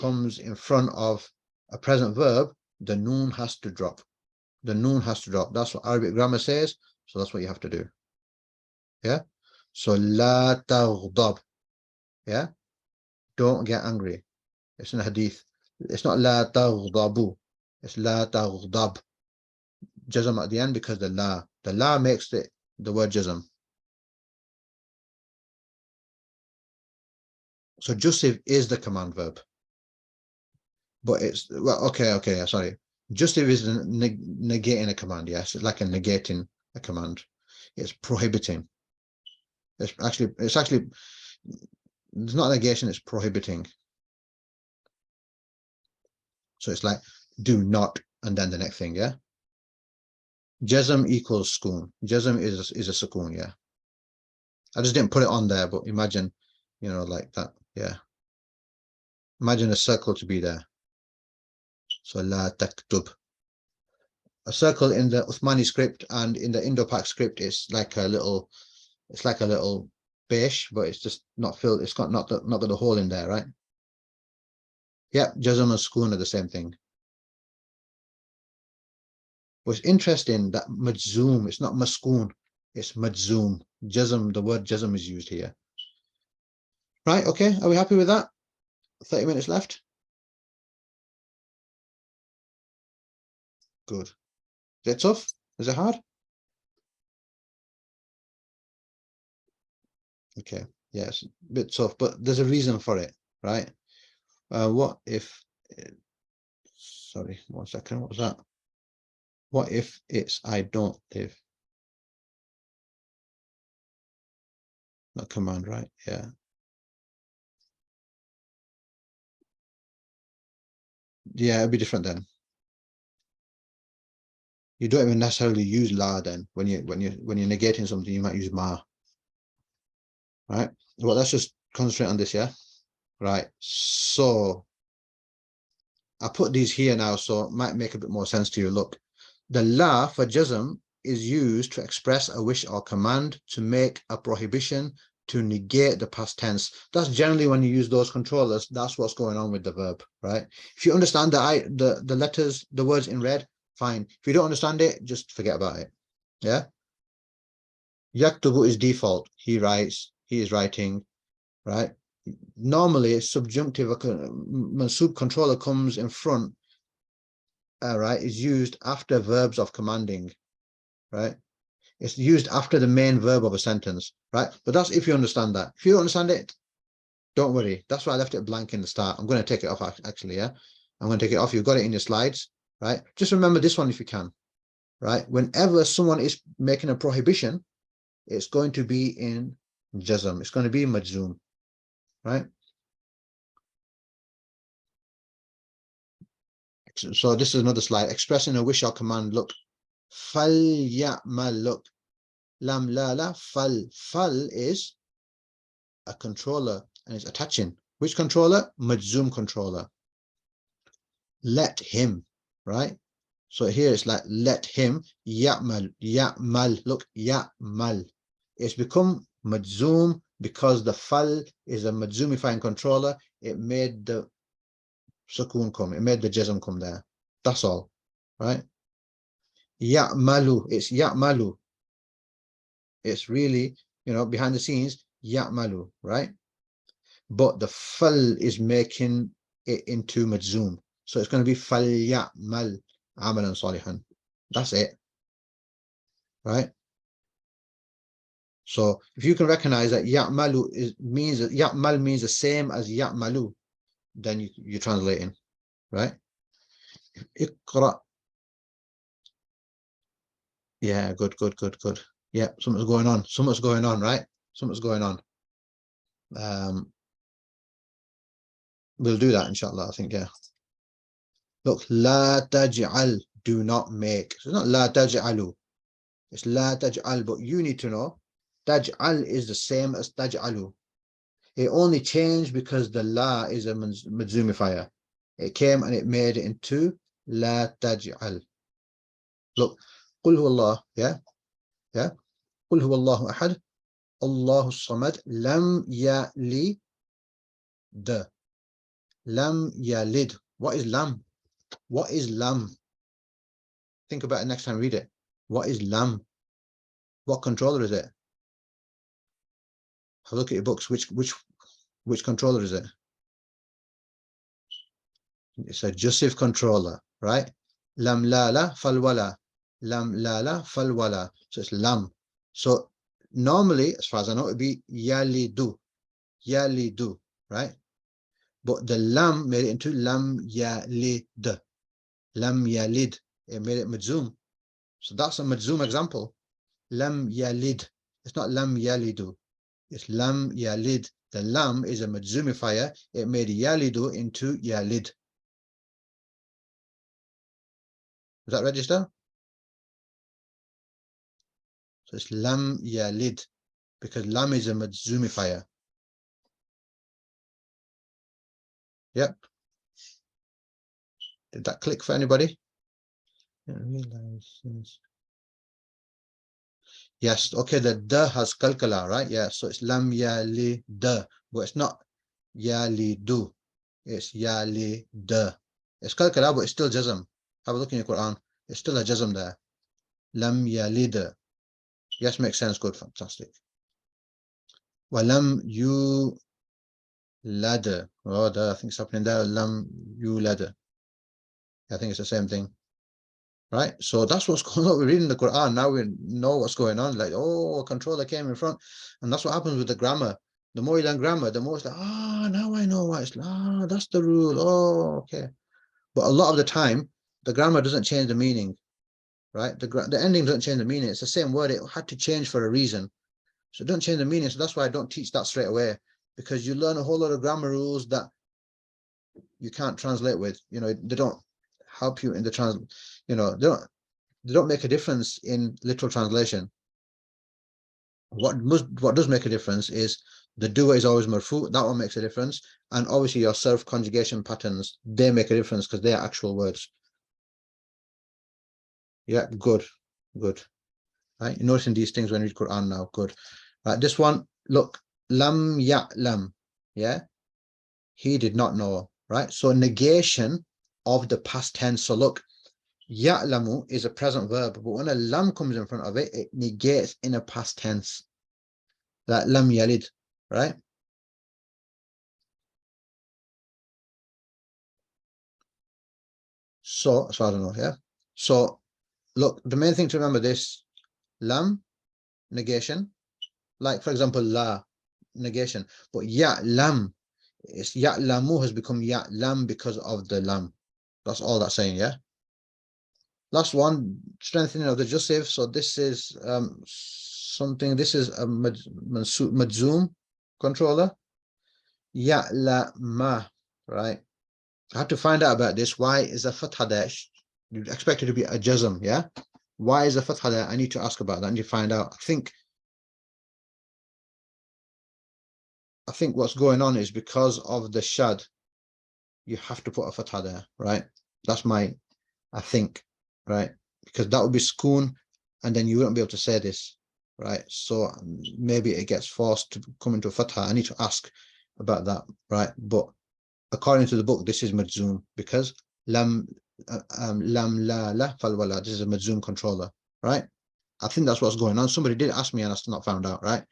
comes in front of a present verb, the noon has to drop. The noon has to drop. That's what Arabic grammar says. So that's what you have to do. Yeah. So la taghdab. Yeah. Don't get angry. It's in a hadith. It's not la taghdabu. It's la taghdab. Jazm at the end because the la makes the word jazm. So jussive is the command verb. But it's, well, okay, sorry. Jussive is negating a command, yes. It's like a negating a command. It's prohibiting. It's actually, it's not negation, it's prohibiting. So it's like, do not, and then the next thing, yeah? Jazm equals sukoon. Jazm is a sukoon, yeah. I just didn't put it on there, but imagine, like that, yeah. Imagine a circle to be there. So la taktub. A circle in the Uthmani script and in the Indo-Pak script is like a little, it's like a little beige, but it's just not filled. It's got not got a hole in there, right? Yeah, jazm and sukoon are the same thing. But it's interesting that majzoom, it's not maskoon, it's majzoom. Jazm, the word jazm is used here. Right, okay, are we happy with that? 30 minutes left. Good. Is it tough? Is it hard? Okay, yes, a bit tough, but there's a reason for it, right? What if, sorry, 1 second, what was that? What if it's I don't live? Not command, right? Yeah. Yeah, it'd be different then. You don't even necessarily use la then. When you're negating something, you might use ma. Right? Well, let's just concentrate on this, yeah? Right. So I put these here now, so it might make a bit more sense to you. Look, the la for jazm is used to express a wish or command, to make a prohibition, to negate the past tense. That's generally when you use those controllers, that's what's going on with the verb, right? If you understand the letters, the words in red, fine. If you don't understand it, just forget about it. Yeah. Yaktubu is default. He writes, he is writing, right? Normally, subjunctive mansub controller comes in front, right? Is used after verbs of commanding, right? It's used after the main verb of a sentence, right? But that's if you understand that. If you don't understand it, Don't worry. That's why I left it blank in the start. I'm going to take it off actually, yeah? I'm going to take it off. You've got it in your slides, right? Just remember this one if you can, right? Whenever someone is making a prohibition, it's going to be in jazm. It's going to be in majzoom, right? So this is another slide. Expressing a wish or command. Look. Fal ya'mal. Look. Lam la la. Fal. Fal is a controller and it's attaching. Which controller? Majzoom controller. Let him, right? So here it's like let him. Ya'mal. Ya'mal. Look. Ya'mal. It's become majzoom because the fal is a majzoomifying controller. It made the sukoon come. It made the jazm come there. That's all, right? Ya'malu. It's ya'malu. It's really, behind the scenes, ya'malu, right? But the fal is making it into majzoom. So it's going to be fal ya'mal amalan salihan. That's it, right? So if you can recognize that ya'malu means that ya'mal means the same as ya'malu, then you're translating, right? Iqra. Yeah, good. Yeah, something's going on. Something's going on, right? Something's going on. We'll do that, inshallah, I think, yeah. Look, la taj'al, do not make. So it's not la taj'alu. It's la taj'al, but you need to know, taj'al is the same as taj'alu. It only changed because the la is a majzumifier. It came and it made it into la taj'al. Look, qul huwa Allah, yeah? Qul huwa Allahu ahad, Allahu samad, lam yalid. Lam yalid. What is lam? What is lam? Think about it next time, read it. What is lam? What controller is it? Have a look at your books. Which controller is it? It's a jussive controller, right? Lam lala fal wala. Lam lala fal wala. So it's lam. So normally, as far as I know, it would be yalidu. Yalidu, right? But the lam made it into lam yalid. Lam yalid. It made it majzoom. So that's a majzoom example. Lam yalid. It's not lam yalidu. It's lam yalid. The lam is a majzumifier. It made yalidu into yalid. Does that register? So it's lam yalid because lam is a majzumifier. Yep. Did that click for anybody? Yes. Okay. The da has kalkala, right? Yeah. So it's lam yalid, but it's not yalidu. It's yalid. It's kalkala, but it's still jazm. Have a look in your Quran. It's still a jazm there. Lam yalid. Yes, makes sense. Good. Fantastic. Walam yulad. Oh, I think it's happening there. Lam yulad. I think it's the same thing. Right? So that's what's going on. We're reading the Quran. Now we know what's going on. Like, oh, a controller came in front. And that's what happens with the grammar. The more you learn grammar, the more it's like, now I know why it's like, that's the rule. Oh, okay. But a lot of the time, the grammar doesn't change the meaning. Right? The ending doesn't change the meaning. It's the same word. It had to change for a reason. So don't change the meaning. So that's why I don't teach that straight away. Because you learn a whole lot of grammar rules that you can't translate with. They don't help you in the they don't make a difference in literal translation. What does make a difference is the doer is always marfu. That one makes a difference. And obviously your surf conjugation patterns, they make a difference because they are actual words. Yeah, good. Right, you're noticing these things when you read Quran now. Good. Right, this one, look, lam ya'lam. Yeah, he did not know. Right, so negation of the past tense. So look, ya'lamu is a present verb, but when a lam comes in front of it, it negates in a past tense. Like lam yalid, right? So, as far as I know, yeah. So, look, the main thing to remember this, lam, negation, like for example, la, negation, but ya'lam, It's ya'lamu has become ya'lam because of the lam. That's all that's saying, yeah. Last one, strengthening of the jussive. So this is something, this is a majzoom controller. Ya'lama, right? I have to find out about this. Why is a fatha there? You'd expect it to be a jazm, yeah? Why is a fatha there? I need to ask about that. I need to find out. I think what's going on is because of the shad, you have to put a fatha there, right? That's my, I think, right? Because that would be sukoon, and then you wouldn't be able to say this, right? So maybe it gets forced to come into a fatha. I need to ask about that, right? But according to the book, this is majzoom because lam la fal wala. This is a majzoom controller, right? I think that's what's going on. Somebody did ask me and I still not found out, right?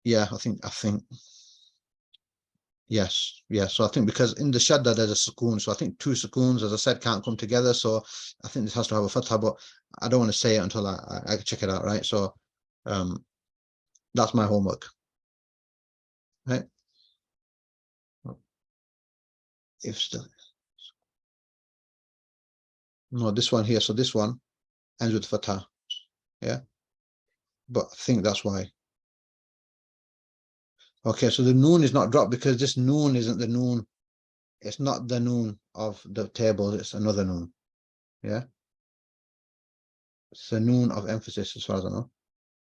Yeah, I think yes. So I think because in the shadda there's a sukoon, so I think two sukoons, as I said, can't come together. So I think this has to have a fatha, but I don't want to say it until I check it out, right? So that's my homework, right? If still no, this one here. So this one ends with fatha, yeah. But I think that's why. Okay, so the noon is not dropped because this noon isn't the noon. It's not the noon of the table. It's another noon. Yeah, it's a noon of emphasis, as far as I know.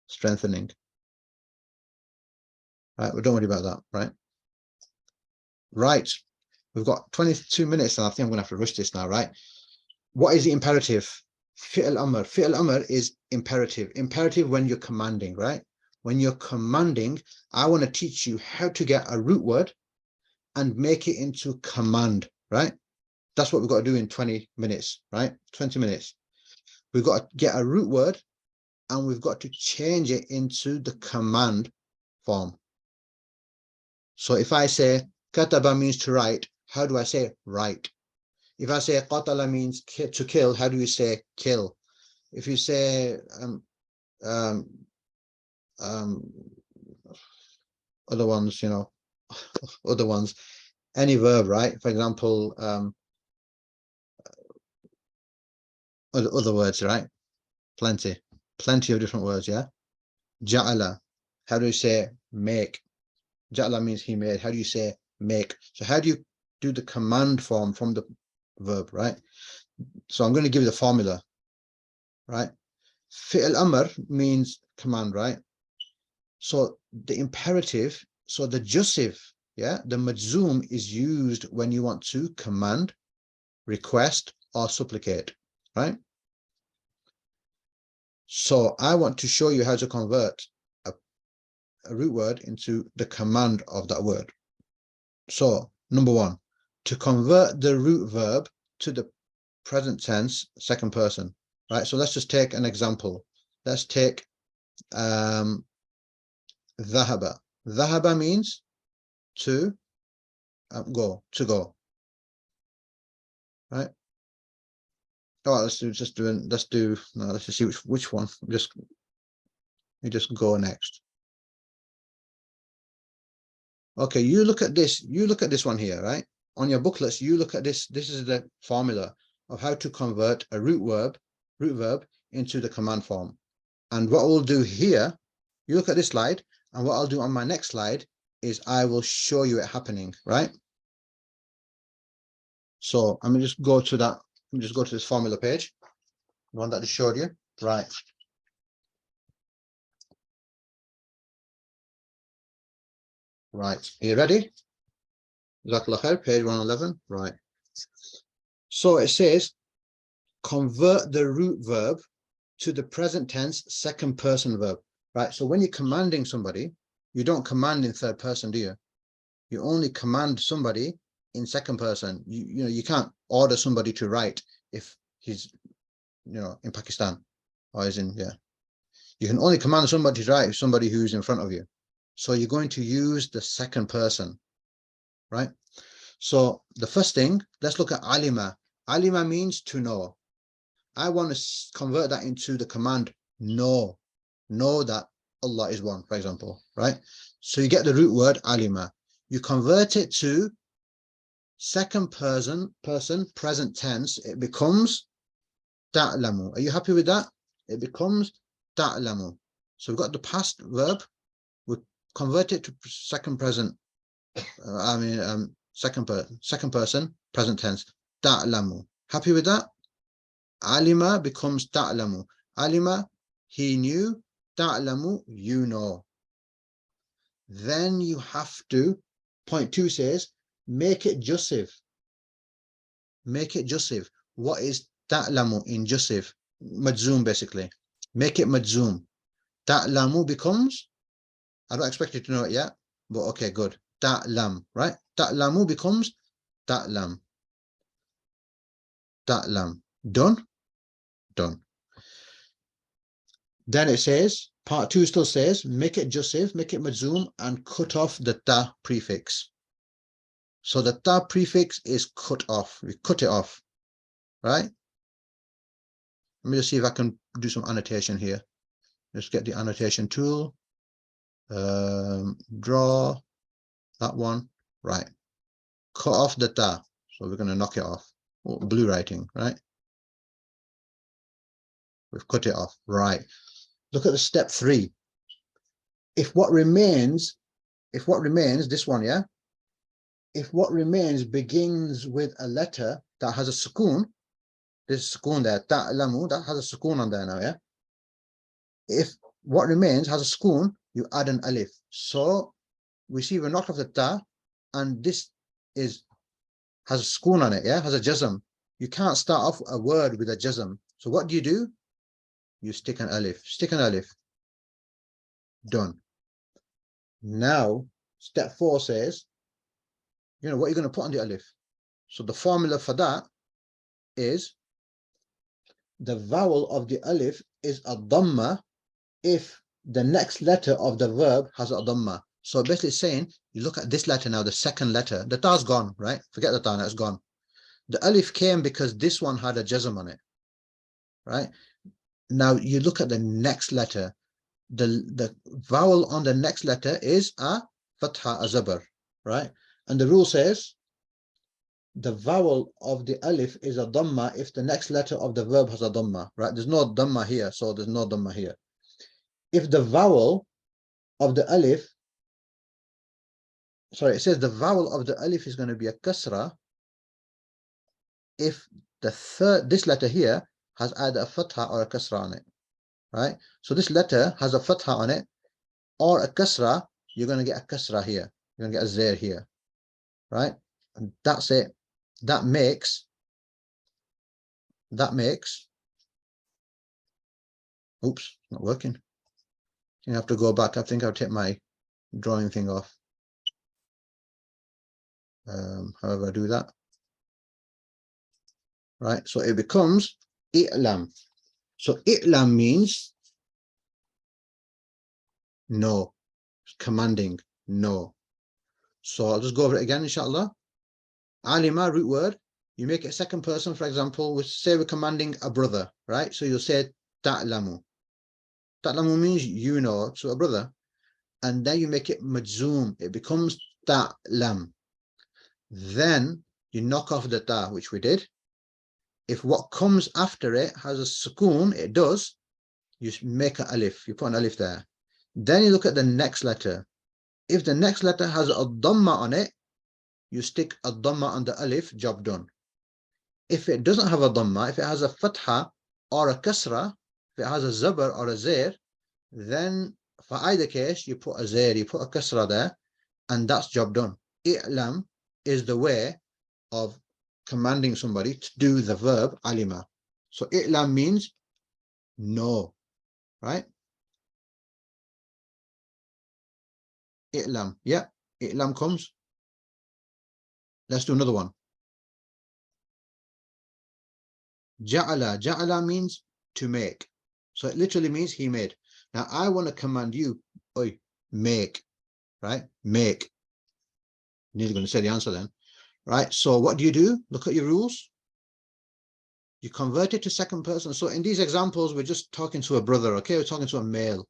Strengthening. Right, well, don't worry about that. Right. Right. We've got 22 minutes, and I think I'm going to have to rush this now. Right. What is the imperative? Fi'l amr. Fi'l amr is imperative. Imperative when you're commanding. Right. When you're commanding, I want to teach you how to get a root word and make it into command. Right. That's what we've got to do in 20 minutes, right? 20 minutes. We've got to get a root word and we've got to change it into the command form. So if I say kataba means to write, how do I say write? If I say qatala means to kill, how do you say kill? If you say other ones, other ones, any verb, right? For example, other words, right? Plenty of different words, yeah. Ja'ala, how do you say make? Ja'ala means he made. How do you say make? So how do you do the command form from the verb, right? So I'm going to give you the formula, right? Fi'l amr means command, right? So the imperative, so the jussive, yeah, the majzoom is used when you want to command, request, or supplicate, right? So I want to show you how to convert a root word into the command of that word. So number one, to convert the root verb to the present tense, second person, right? So let's just take an example. Let's take dhahaba. Dhahaba means to go, right? Oh, let's just see which one. You just go next. Okay, you look at this one here, right? On your booklets, you look at this. This is the formula of how to convert a root verb into the command form. And what we'll do here, you look at this slide, and what I'll do on my next slide is I will show you it happening, right? So I'm gonna just go to that. Let me just go to this formula page, the one that I just showed you, right? Right, are you ready? Page 111, right? So it says, convert the root verb to the present tense second person verb, right? So when you're commanding somebody, you don't command in third person, do you? You only command somebody in second person. You can't order somebody to write if he's, in Pakistan or is in, yeah. You can only command somebody to write if somebody who's in front of you. So you're going to use the second person, right? So the first thing, let's look at alima. Alima means to know. I want to convert that into the command know. Know that Allah is one, for example, right? So you get the root word alima. You convert it to second person present tense. It becomes ta'lamu. Are you happy with that? It becomes ta'lamu. So we've got the past verb. We convert it to second present. Second person present tense. Ta'lamu. Happy with that? Alima becomes ta'lamu. Alima, he knew. Ta'lamu, you know. Then you have to, point 2 says, make it jussive. Make it jussive. What is ta'lamu in jussive? Majzoom, basically. Make it majzoom. Ta'lamu becomes, I don't expect you to know it yet, but okay, good. Ta'lam, right? Ta'lamu becomes ta'lam. Ta'lam. Done? Done. Then it says, part 2 still says, make it jussive, make it majzoom, and cut off the ta prefix. So the ta prefix is cut off. We cut it off, right? Let me just see if I can do some annotation here. Let's get the annotation tool. Draw that one, right? Cut off the ta. So we're going to knock it off. Oh, blue writing, right? We've cut it off, right? Look at the step 3. If what remains, this one, yeah? If what remains begins with a letter that has a sukoon, this sukoon there, ta'lamu, that has a sukoon on there now, yeah? If what remains has a sukoon, you add an alif. So we see we're knocked off the ta, and this has a sukoon on it, yeah? Has a jazm. You can't start off a word with a jazm. So what do? You stick an alif. Stick an alif. Done. Now, step 4 says, you know, what you're going to put on the alif. So the formula for that is the vowel of the alif is a dhamma if the next letter of the verb has a dhamma. So basically saying, you look at this letter now, the second letter, the ta's gone, right? Forget the ta, that's gone. The alif came because this one had a jazm on it, right? Now you look at the next letter. The vowel on the next letter is a fatha, a zabar, right? And the rule says the vowel of the alif is a dhamma if the next letter of the verb has a dhamma, right? There's no dhamma here, so there's no dhamma here. If the vowel of the alif, sorry, it says the vowel of the alif is going to be a kasra if this letter here has either a fatha or a kasra on it, right? So this letter has a fatha on it or a kasra, you're going to get a kasra here. You're going to get a zair here, right? And that's it. That makes, oops, not working. You have to go back. I think I'll take my drawing thing off. However I do that. Right, so it becomes i'lam. So i'lam means no, commanding, no. So I'll just go over it again, inshallah. Alima, root word. You make it second person, for example, we say we're commanding a brother, right? So you'll say ta'lamu. Ta'lamu means you know, so a brother. And then you make it majzoom. It becomes ta'lam. Then you knock off the ta, which we did. If what comes after it has a sukoon, it does, you make an alif, you put an alif there. Then you look at the next letter. If the next letter has a dhamma on it, you stick a dhamma on the alif, job done. If it doesn't have a dhamma, if it has a fatha or a kasra, if it has a zabar or a zair, then for either case, you put a zair, you put a kasra there, and that's job done. I'lam is the way of commanding somebody to do the verb alima. So i'lam means no, right? I'lam, yeah, i'lam comes. Let's do another one. Ja'ala means to make. So it literally means he made. Now I want to command you, oi, make, right? Make. You're going to say the answer then, right? So what do? Look at your rules. You convert it to second person. So in these examples, we're just talking to a brother, okay? We're talking to a male.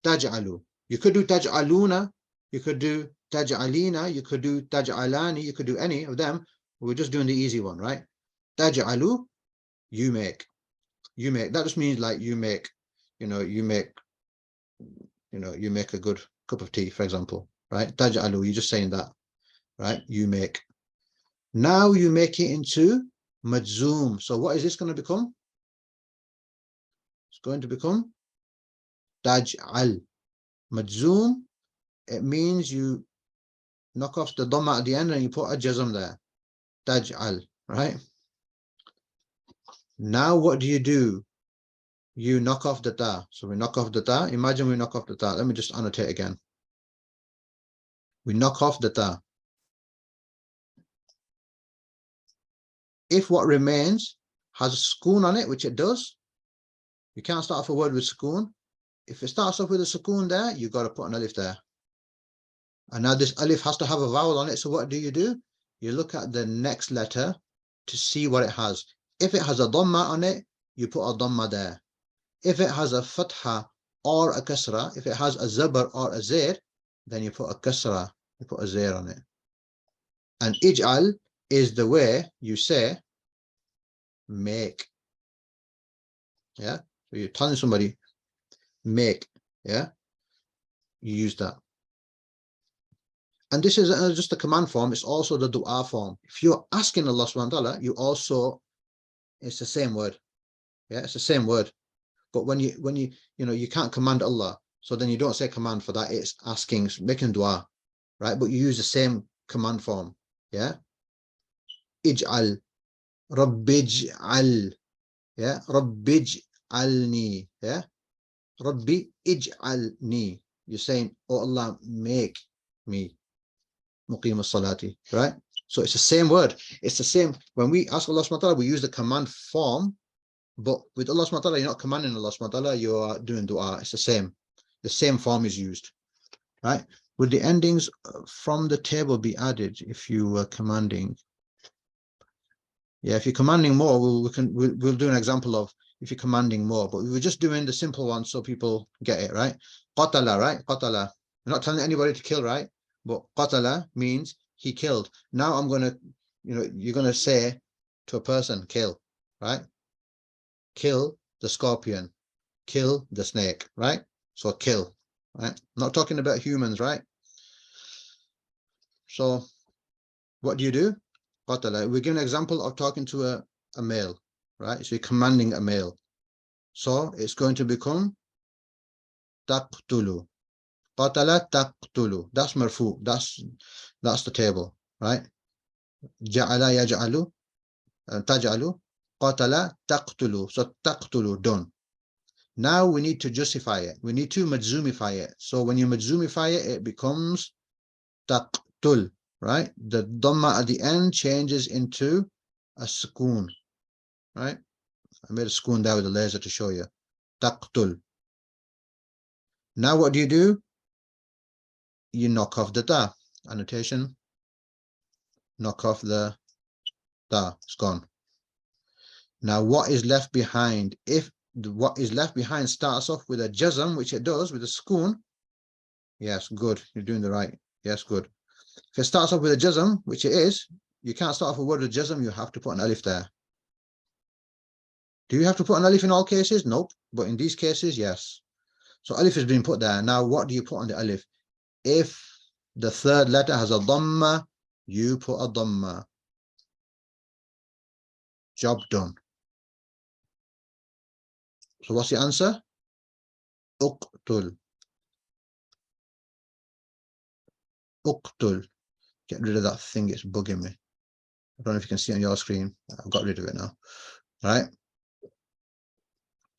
taj'alu. You could do taj'aluna, you could do taj'alina, you could do taj'alani, you could do any of them. We're just doing the easy one, right? Taj'alu, you make. You make. That just means like you make, you make, you make a good cup of tea, for example, right? Taj'alu, you're just saying that, right? You make. Now you make it into majzoom. So what is this going to become? It's going to become taj'al. Majzoom, it means you knock off the dhamma at the end and you put a jazm there. Taj'al, right? Now what do? You knock off the ta. So we knock off the ta. Imagine we knock off the ta. Let me just annotate again. We knock off the ta. If what remains has a sukoon on it, which it does, you can't start off a word with sukoon. If it starts off with a sukoon there, you've got to put an alif there. And now this alif has to have a vowel on it. So what do? You look at the next letter to see what it has. If it has a dhamma on it, you put a dhamma there. If it has a fatha or a kasra, if it has a zabar or a zair, then you put a kasra, you put a zair on it. And ij'al is the way you say make. Yeah, so you're telling somebody make. Yeah, you use that. And this is just a command form. It's also the dua form. If you're asking Allah subhanahu wa ta'ala, it's the same word. Yeah, it's the same word. But when you can't command Allah, so then you don't say command for that. It's asking, making dua, right? But you use the same command form. Yeah, ij'al, rabbij'al. Yeah, rabbij'alni. Yeah, rabbi ij'alni. You're saying, oh Allah, make me muqim as-salati, right? So it's the same word. It's the same. When we ask Allah subhanahu wa ta'ala, we use the command form. But with Allah subhanahu wa ta'ala, you're not commanding Allah subhanahu wa ta'ala, you are doing dua. It's the same. The same form is used, right? Would the endings from the table be added if you were commanding? Yeah, if you're commanding more, we'll do an example of if you're commanding more. But we were just doing the simple one so people get it, right? Qatala, right? Qatala. We're not telling anybody to kill, right? But qatala means he killed. Now I'm going to, you're going to say to a person, kill, right? Kill the scorpion, kill the snake, right? So kill, right? Not talking about humans, right? So what do? Qatala. We give an example of talking to a male, right? So you're commanding a male. So it's going to become taqtulu. Qatala taqtulu. That's marfu. That's the table, right? Ja'ala yaj'alu, taj'alu. Qatala taqtulu. So taqtulu, done. Now we need to justify it. We need to majzoomify it. So when you majzoomify it, it becomes taqtul, right? The dhamma at the end changes into a sukoon, right? I made a sukoon there with a laser to show you. Taqtul. Now what do? You knock off the ta. Annotation. Knock off the ta. It's gone. Now what is left behind? If what is left behind starts off with a jazm, which it does with a sukoon, yes, good. You're doing the right. Yes, good. If it starts off with a jazm, which it is, you can't start off a word with jazm, you have to put an alif there. Do you have to put an alif in all cases? Nope. But in these cases, yes. So alif has been put there. Now what do you put on the alif? If the third letter has a dhamma, you put a dhamma. Job done. So what's the answer? Uqtul. Uqtul. Get rid of that thing, it's bugging me. I don't know if you can see on your screen. I've got rid of it now. All right.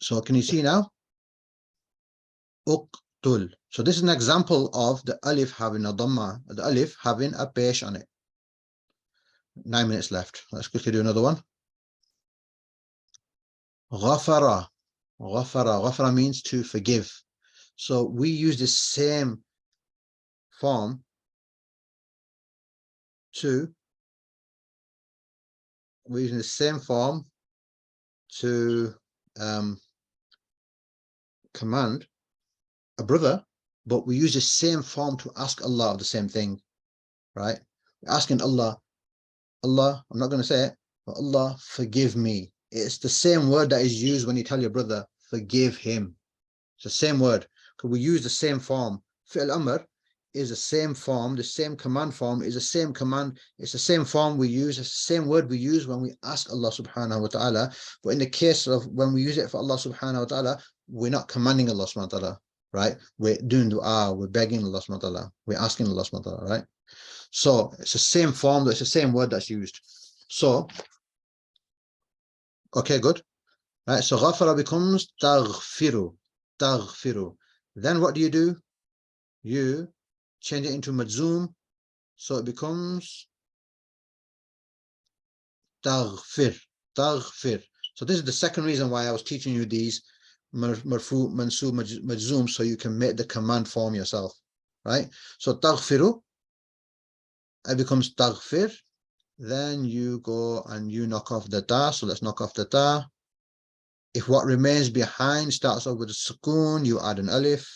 So can you see now? Uqtul. So this is an example of the alif having a dhamma, the alif having a pesh on it. 9 minutes left. Let's quickly do another one. Ghafara. Ghafara. Ghafara means to forgive. So we use the same form we're using the same form to command, a brother, but we use the same form to ask Allah of the same thing, right? We're asking Allah, Allah, I'm not going to say it, but Allah, forgive me. It's the same word that is used when you tell your brother, forgive him. It's the same word, because we use the same form. Fi'l amr is the same form, the same command form is the same command, it's the same form we use, it's the same word we use when we ask Allah subhanahu wa ta'ala. But in the case of when we use it for Allah subhanahu wa ta'ala, we're not commanding Allah subhanahu wa ta'ala, right? We're doing dua, we're begging Allah subhanahu wa ta'ala, we're asking Allah subhanahu wa ta'ala, right? So it's the same form, it's the same word that's used. So, okay, good. Right, so ghafara becomes taghfiru, taghfiru. Then what do? You change it into majzoom, so it becomes taghfir, taghfir. So this is the second reason why I was teaching you these marfu, mansub, majzoom, so you can make the command form yourself, right? So taghfiru, it becomes taghfir. Then you go and you knock off the ta, so let's knock off the ta. If what remains behind starts off with a sukoon, you add an alif.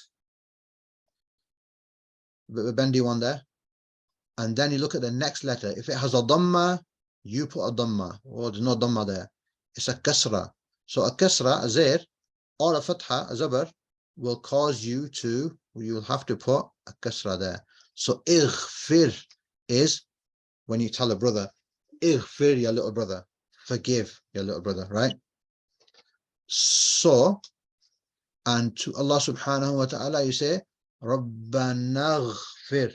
The bendy one there. And then you look at the next letter. If it has a dhamma, you put a dhamma. Oh, there's no dhamma there. It's a kasra. So a kasra, a zair, or a fatha, a zabar, will cause you to, you'll have to put a kasra there. So ighfir is when you tell a brother, ighfir your little brother, forgive your little brother, right? So, and to Allah subhanahu wa ta'ala, you say, Rabbana ighfir,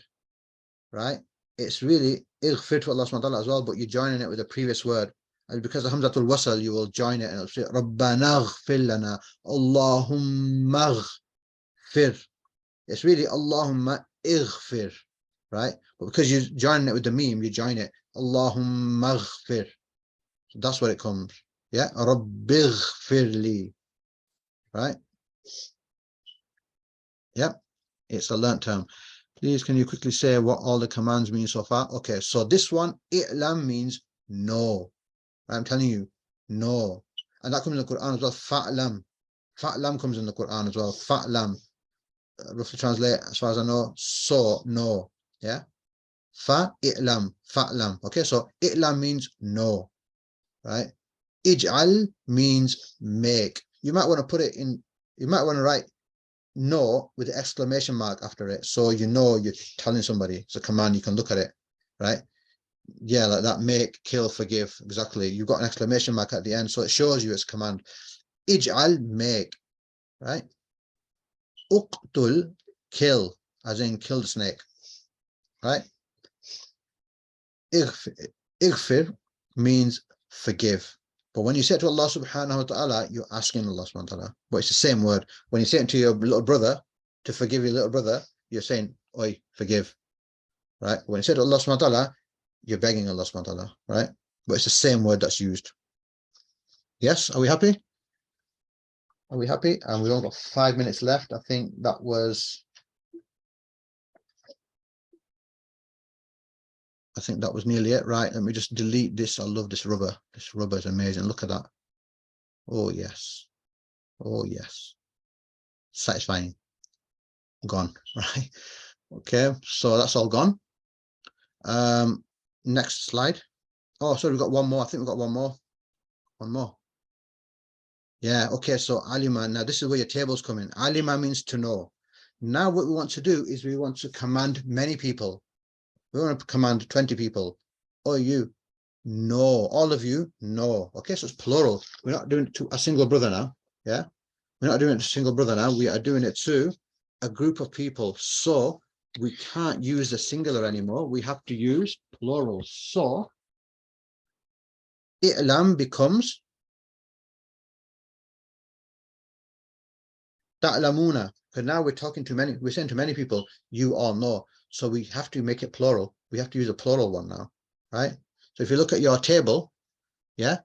right? It's really ighfir to Allah subhanahu wa ta'ala as well, but you're joining it with the previous word. And because of Hamzatul Wasal, you will join it and it'll say, Rabbana ighfir lana, Allahumma ighfir. It's really Allahumma ighfir, right? But because you're joining it with the meme, you join it, Allahumma ighfir. So that's what it comes. Yeah, Rabbi ighfir li, right? Yep, it's a learnt term. Please, can you quickly say what all the commands mean so far? Okay, so this one, i'lam means no. I'm telling you, no. And that comes in the Quran as well, fa'lam. Fa'lam comes in the Quran as well, fa'lam. Roughly translate, as far as I know, so, no. Yeah? Fa'lam, fa'lam. Okay, so i'lam means no, right? Ij'al means make. You might want to put it in, you might want to write no with the exclamation mark after it, so you know you're telling somebody. It's a command, you can look at it, right? Yeah, like that, make, kill, forgive, exactly. You've got an exclamation mark at the end, so it shows you it's a command. Ij'al, make, right? Uqtul, kill, as in kill the snake, right? Ighfir means forgive. But when you say it to Allah subhanahu wa ta'ala, you're asking Allah subhanahu wa ta'ala. But it's the same word. When you say it to your little brother, to forgive your little brother, you're saying, oi, forgive. Right? When you say it to Allah subhanahu wa ta'ala, you're begging Allah subhanahu wa ta'ala, right? But it's the same word that's used. Yes, are we happy? Are we happy? And we've only got 5 minutes left. I think that was nearly it. Right, let me just delete this. I love this rubber. This rubber is amazing. Look at that. Oh, yes. Oh, yes. Satisfying. Gone, right? Okay, so that's all gone. Next slide. Oh, sorry, we've got one more. I think we've got one more. One more. Yeah, okay, so alima. Now, this is where your tables come in. Alima means to know. Now, what we want to do is we want to command many people. We want to command 20 people. Oh, you. No. All of you. No. Okay, so it's plural. We're not doing it to a single brother now. Yeah. We're not doing it to a single brother now. We are doing it to a group of people. So we can't use the singular anymore. We have to use plural. So i'lam becomes ta'lamuna. Because now we're talking to many, we're saying to many people, you all know. So we have to make it plural. We have to use a plural one now, right? So if you look at your table, yeah,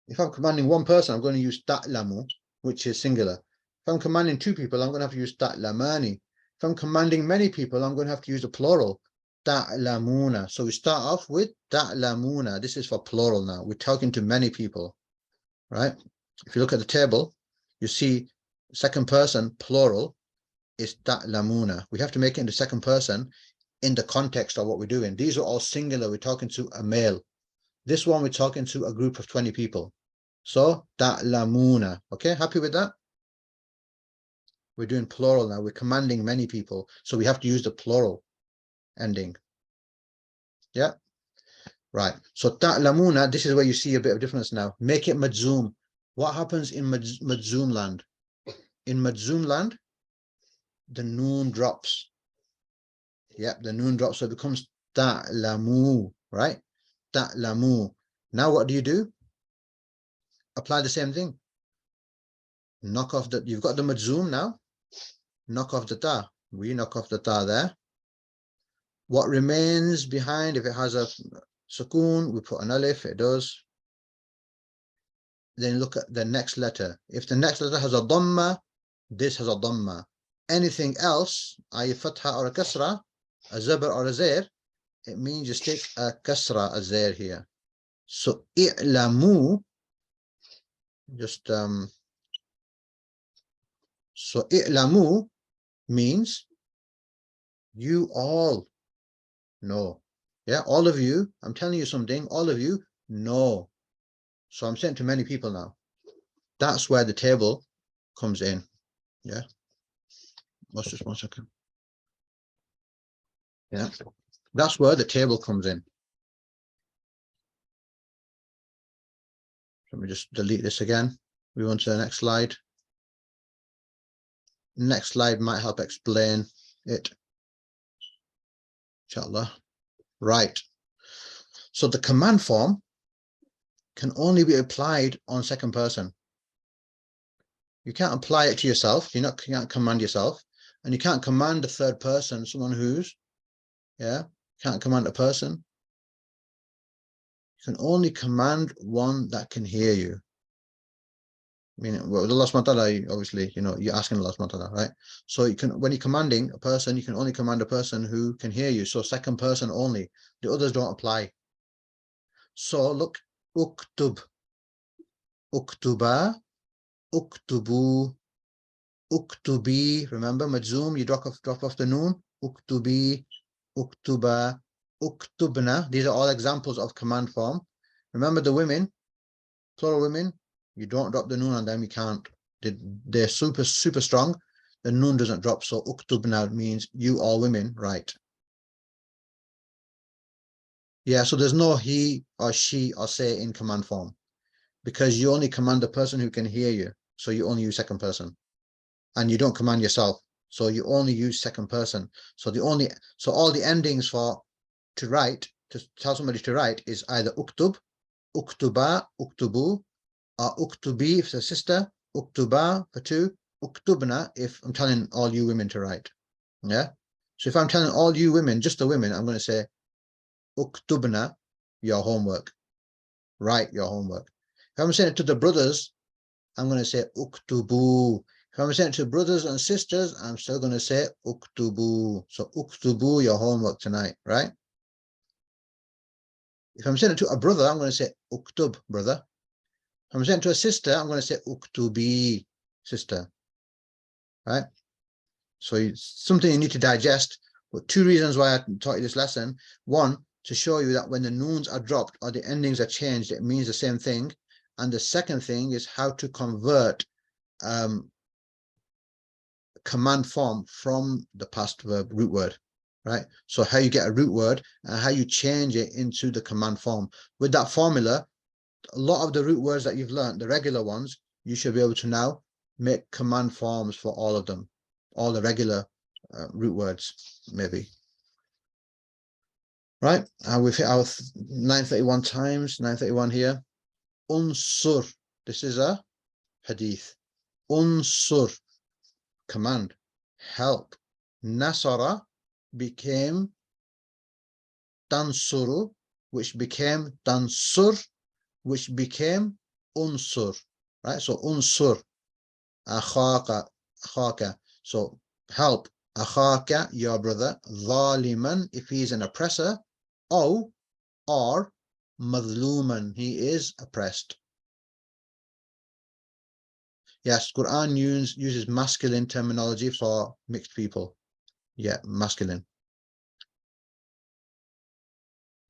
if I'm commanding one person, I'm going to use ta'lamu, which is singular. If I'm commanding two people, I'm going to have to use ta'lamani. If I'm commanding many people, I'm going to have to use a plural, ta'lamuna. So we start off with ta'lamuna. This is for plural now. We're talking to many people, right? If you look at the table, you see second person plural is ta'lamuna. We have to make it into second person in the context of what we're doing. These are all singular. We're talking to a male. This one, we're talking to a group of 20 people. So ta'lamuna. Okay, happy with that? We're doing plural now. We're commanding many people. So we have to use the plural ending. Yeah. Right. So ta'lamuna, this is where you see a bit of difference now. Make it majzoom. What happens in majzoom land? In majzoom land, the noon drops. Yep, the noon drops, so it becomes ta'lamu, right? Ta'lamu. Now what do? Apply the same thing. Knock off the, you've got the majzoom now. Knock off the ta. We knock off the ta there. What remains behind, if it has a sukoon, we put an alif, it does. Then look at the next letter. If the next letter has a dhamma, this has a dhamma. Anything else, i.e. fatha or a kasra, a zabr or a zair, it means you stick a kasra, a zair here. So i'lamu, just so i'lamu means you all know. Yeah, all of you, I'm telling you something, all of you know. So I'm saying to many people now. That's where the table comes in. Yeah. Let's just 1 second. Yeah. That's where the table comes in. Let me just delete this again. We want to the next slide. Next slide might help explain it. Inshallah. Right. So the command form can only be applied on second person. You can't apply it to yourself. You can't command yourself, and you can't command a third person, someone who's, yeah, can't command a person. You can only command one that can hear you. I mean, well, Allah subhanahu wa ta'ala, obviously, you know, you're asking Allah subhanahu wa ta'ala, right? So you can, when you're commanding a person, you can only command a person who can hear you. So second person only. The others don't apply. So look, uktub, uktuba, uktubu, uktubi. Remember, majzoom, you drop off the noon. Uktubi, uktuba, uktubna. These are all examples of command form. Remember the women, plural women, you don't drop the noon on them. You can't. They're super strong. The noon doesn't drop. So uktubna means you all women, right? Yeah, so there's no he or she or say in command form, because you only command the person who can hear you. So you only use second person, and you don't command yourself. So you only use second person. So all the endings for to write, to tell somebody to write, is either uktub, uktuba, uktubu, or uktubi if it's a sister, uktuba for two, uktubna if I'm telling all you women to write. Yeah. So if I'm telling all you women, just the women, I'm going to say uktubna, your homework. Write your homework. If I'm saying it to the brothers, I'm going to say uktubu. If I'm saying it to brothers and sisters, I'm still going to say uktubu. So uktubu, your homework tonight, right? If I'm saying it to a brother, I'm going to say uktub, brother. If I'm saying it to a sister, I'm going to say uktubi, sister, right? So it's something you need to digest. But two reasons why I taught you this lesson. One, to show you that when the noons are dropped or the endings are changed, it means the same thing. And the second thing is how to convert command form from the past verb root word, right? So how you get a root word and how you change it into the command form. With that formula, a lot of the root words that you've learned, the regular ones, you should be able to now make command forms for all of them, all the regular root words, maybe. Right, we've hit our 931 times, 931 here. Unsur, this is a hadith. Unsur, command, help. Nasara became tansuru, which became tansur, which became unsur, right? So unsur, akhaka, so help, akhaka, your brother, zaliman, if he is an oppressor, or madluman, he is oppressed. Yes, Quran uses masculine terminology for mixed people. Yeah, masculine.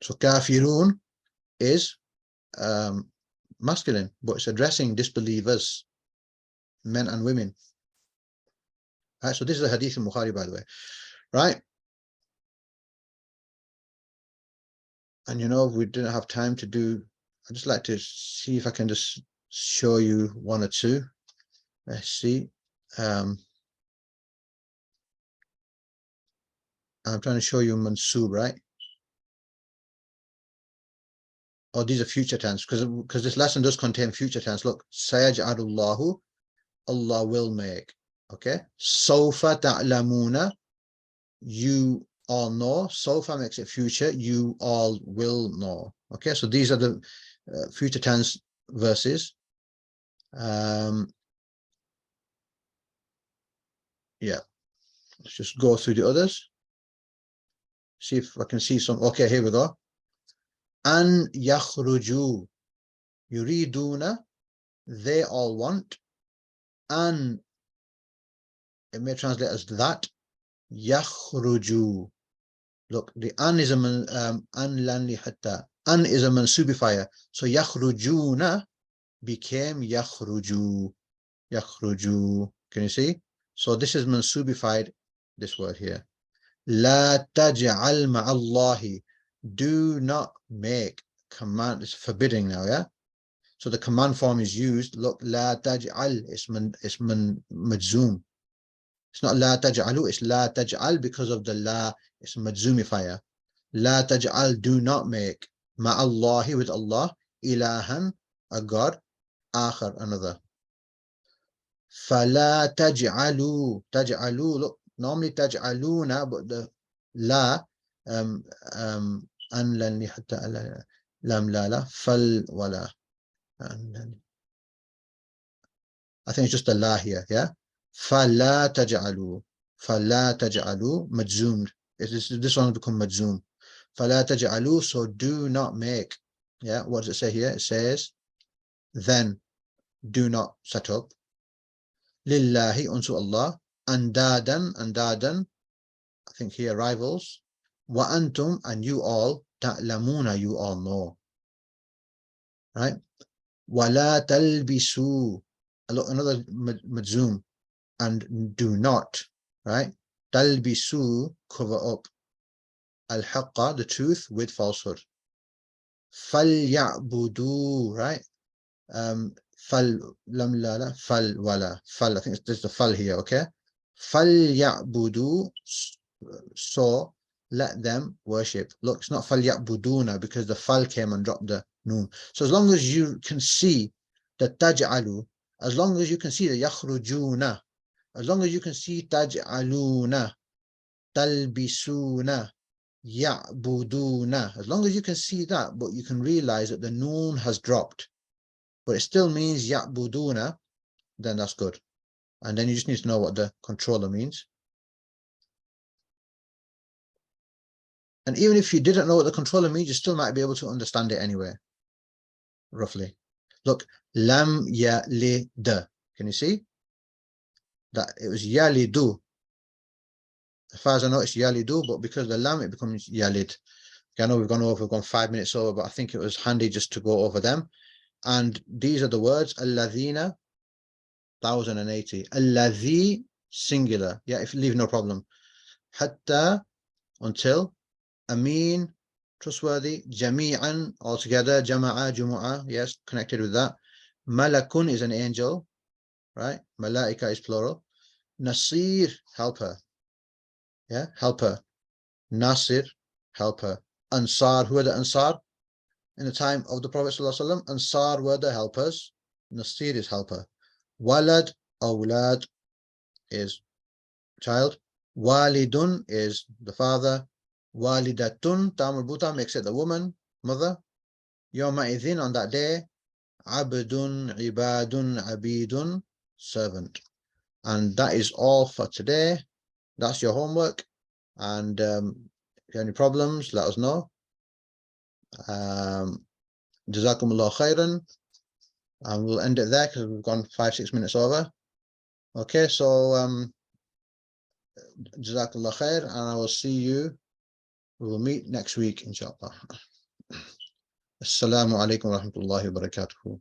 So kafirun is masculine, but it's addressing disbelievers, men and women. Right, so this is a hadith in Bukhari, by the way. Right? And you know, we didn't have time to do, I'd just like to see if I can just show you one or two. Let's see. I'm trying to show you mansub, right? Oh, these are future tense, because this lesson does contain future tense. Look, sayaj'alullahu, Allah will make. Okay. Sawfa ta'lamuna, you all know. Sawfa makes it future, you all will know. Okay, so these are the future tense verses. Yeah, let's just go through the others. See if I can see some. Okay, here we go. An yakhruju, yuriduna, they all want. An, it may translate as that. Yakhruju. Look, the an is a an lan li hatta. An is a mansubifier. So yakhrujuna became yakhruju. Yakhruju. Can you see? So this is mansubified, this word here. La taj'al ma'allahi. Do not make. Command is forbidding now, yeah? So the command form is used. Look, la taj'al, it's majzoom. It's not la taj'alu, it's la taj'al because of the la, it's majzoomifier. La taj'al, do not make. Ma'allahi, with Allah. Ilahan, a God. Akhar, another. Fala taj'alu, taj'alu, look, normally taj'aluna, but the la, an lan li hatta lam la, fal wala. I think it's just a la here, yeah? Fala taj'alu, majzoom. This one will become majzoom. Fala taj'alu, so do not make. Yeah, what does it say here? It says, then do not set up. Lillahi, unto Allah. Andadan, I think here rivals. Wa antum, and you all. Ta'lamuna, you all know. Right? Wala talbisu, another majzoom, and do not, right? Talbisu, cover up. Al-haqqa, the truth, with falsehood. Fal-ya'budu, right? Fal lam la fal wala fal. I think there's the fal here. Okay. Fal-ya'budu, so let them worship. Look, it's not fal-ya'buduna because the fal came and dropped the noon. So as long as you can see the taj'alu, as long as you can see the yakhrujuna, as long as you can see taj'aluna, talbisuna, ya'buduna, as long as you can see that, but you can realize that the noon has dropped, but it still means ya'buduna, then that's good. And then you just need to know what the controller means. And even if you didn't know what the controller means, you still might be able to understand it anyway, roughly. Look, lam yalid. Can you see? That it was yalidu. As far as I know, it's yalidu, but because of the lam, it becomes yalid. Okay, I know we've gone 5 minutes over, but I think it was handy just to go over them. And these are the words, alladhina, 1080. Alladhi, singular. Yeah, if you leave, no problem. Hatta, until. Ameen, trustworthy. Jami'an, altogether. Jama'a, jumu'ah, yes, connected with that. Malakun is an angel, right? Malaika is plural. Nasir, helper. Yeah, helper. Nasir, helper. Ansar, who are the Ansar? In the time of the Prophet ﷺ, Ansar were the helpers. Nasir is helper. Walad, awlad is child. Walidun is the father. Walidatun, Tamul Buta makes it the woman, mother. Yawma idhin, on that day. Abdun, ibadun, abidun, servant. And that is all for today. That's your homework. And if you have any problems, let us know. Jazakumullah khairan. And we'll end it there because we've gone 5-6 minutes over. Okay, so Jazakallah khair, and I will see you. We will meet next week, inshallah. Assalamu alaikum wa rahmatullahi wa barakatuhu.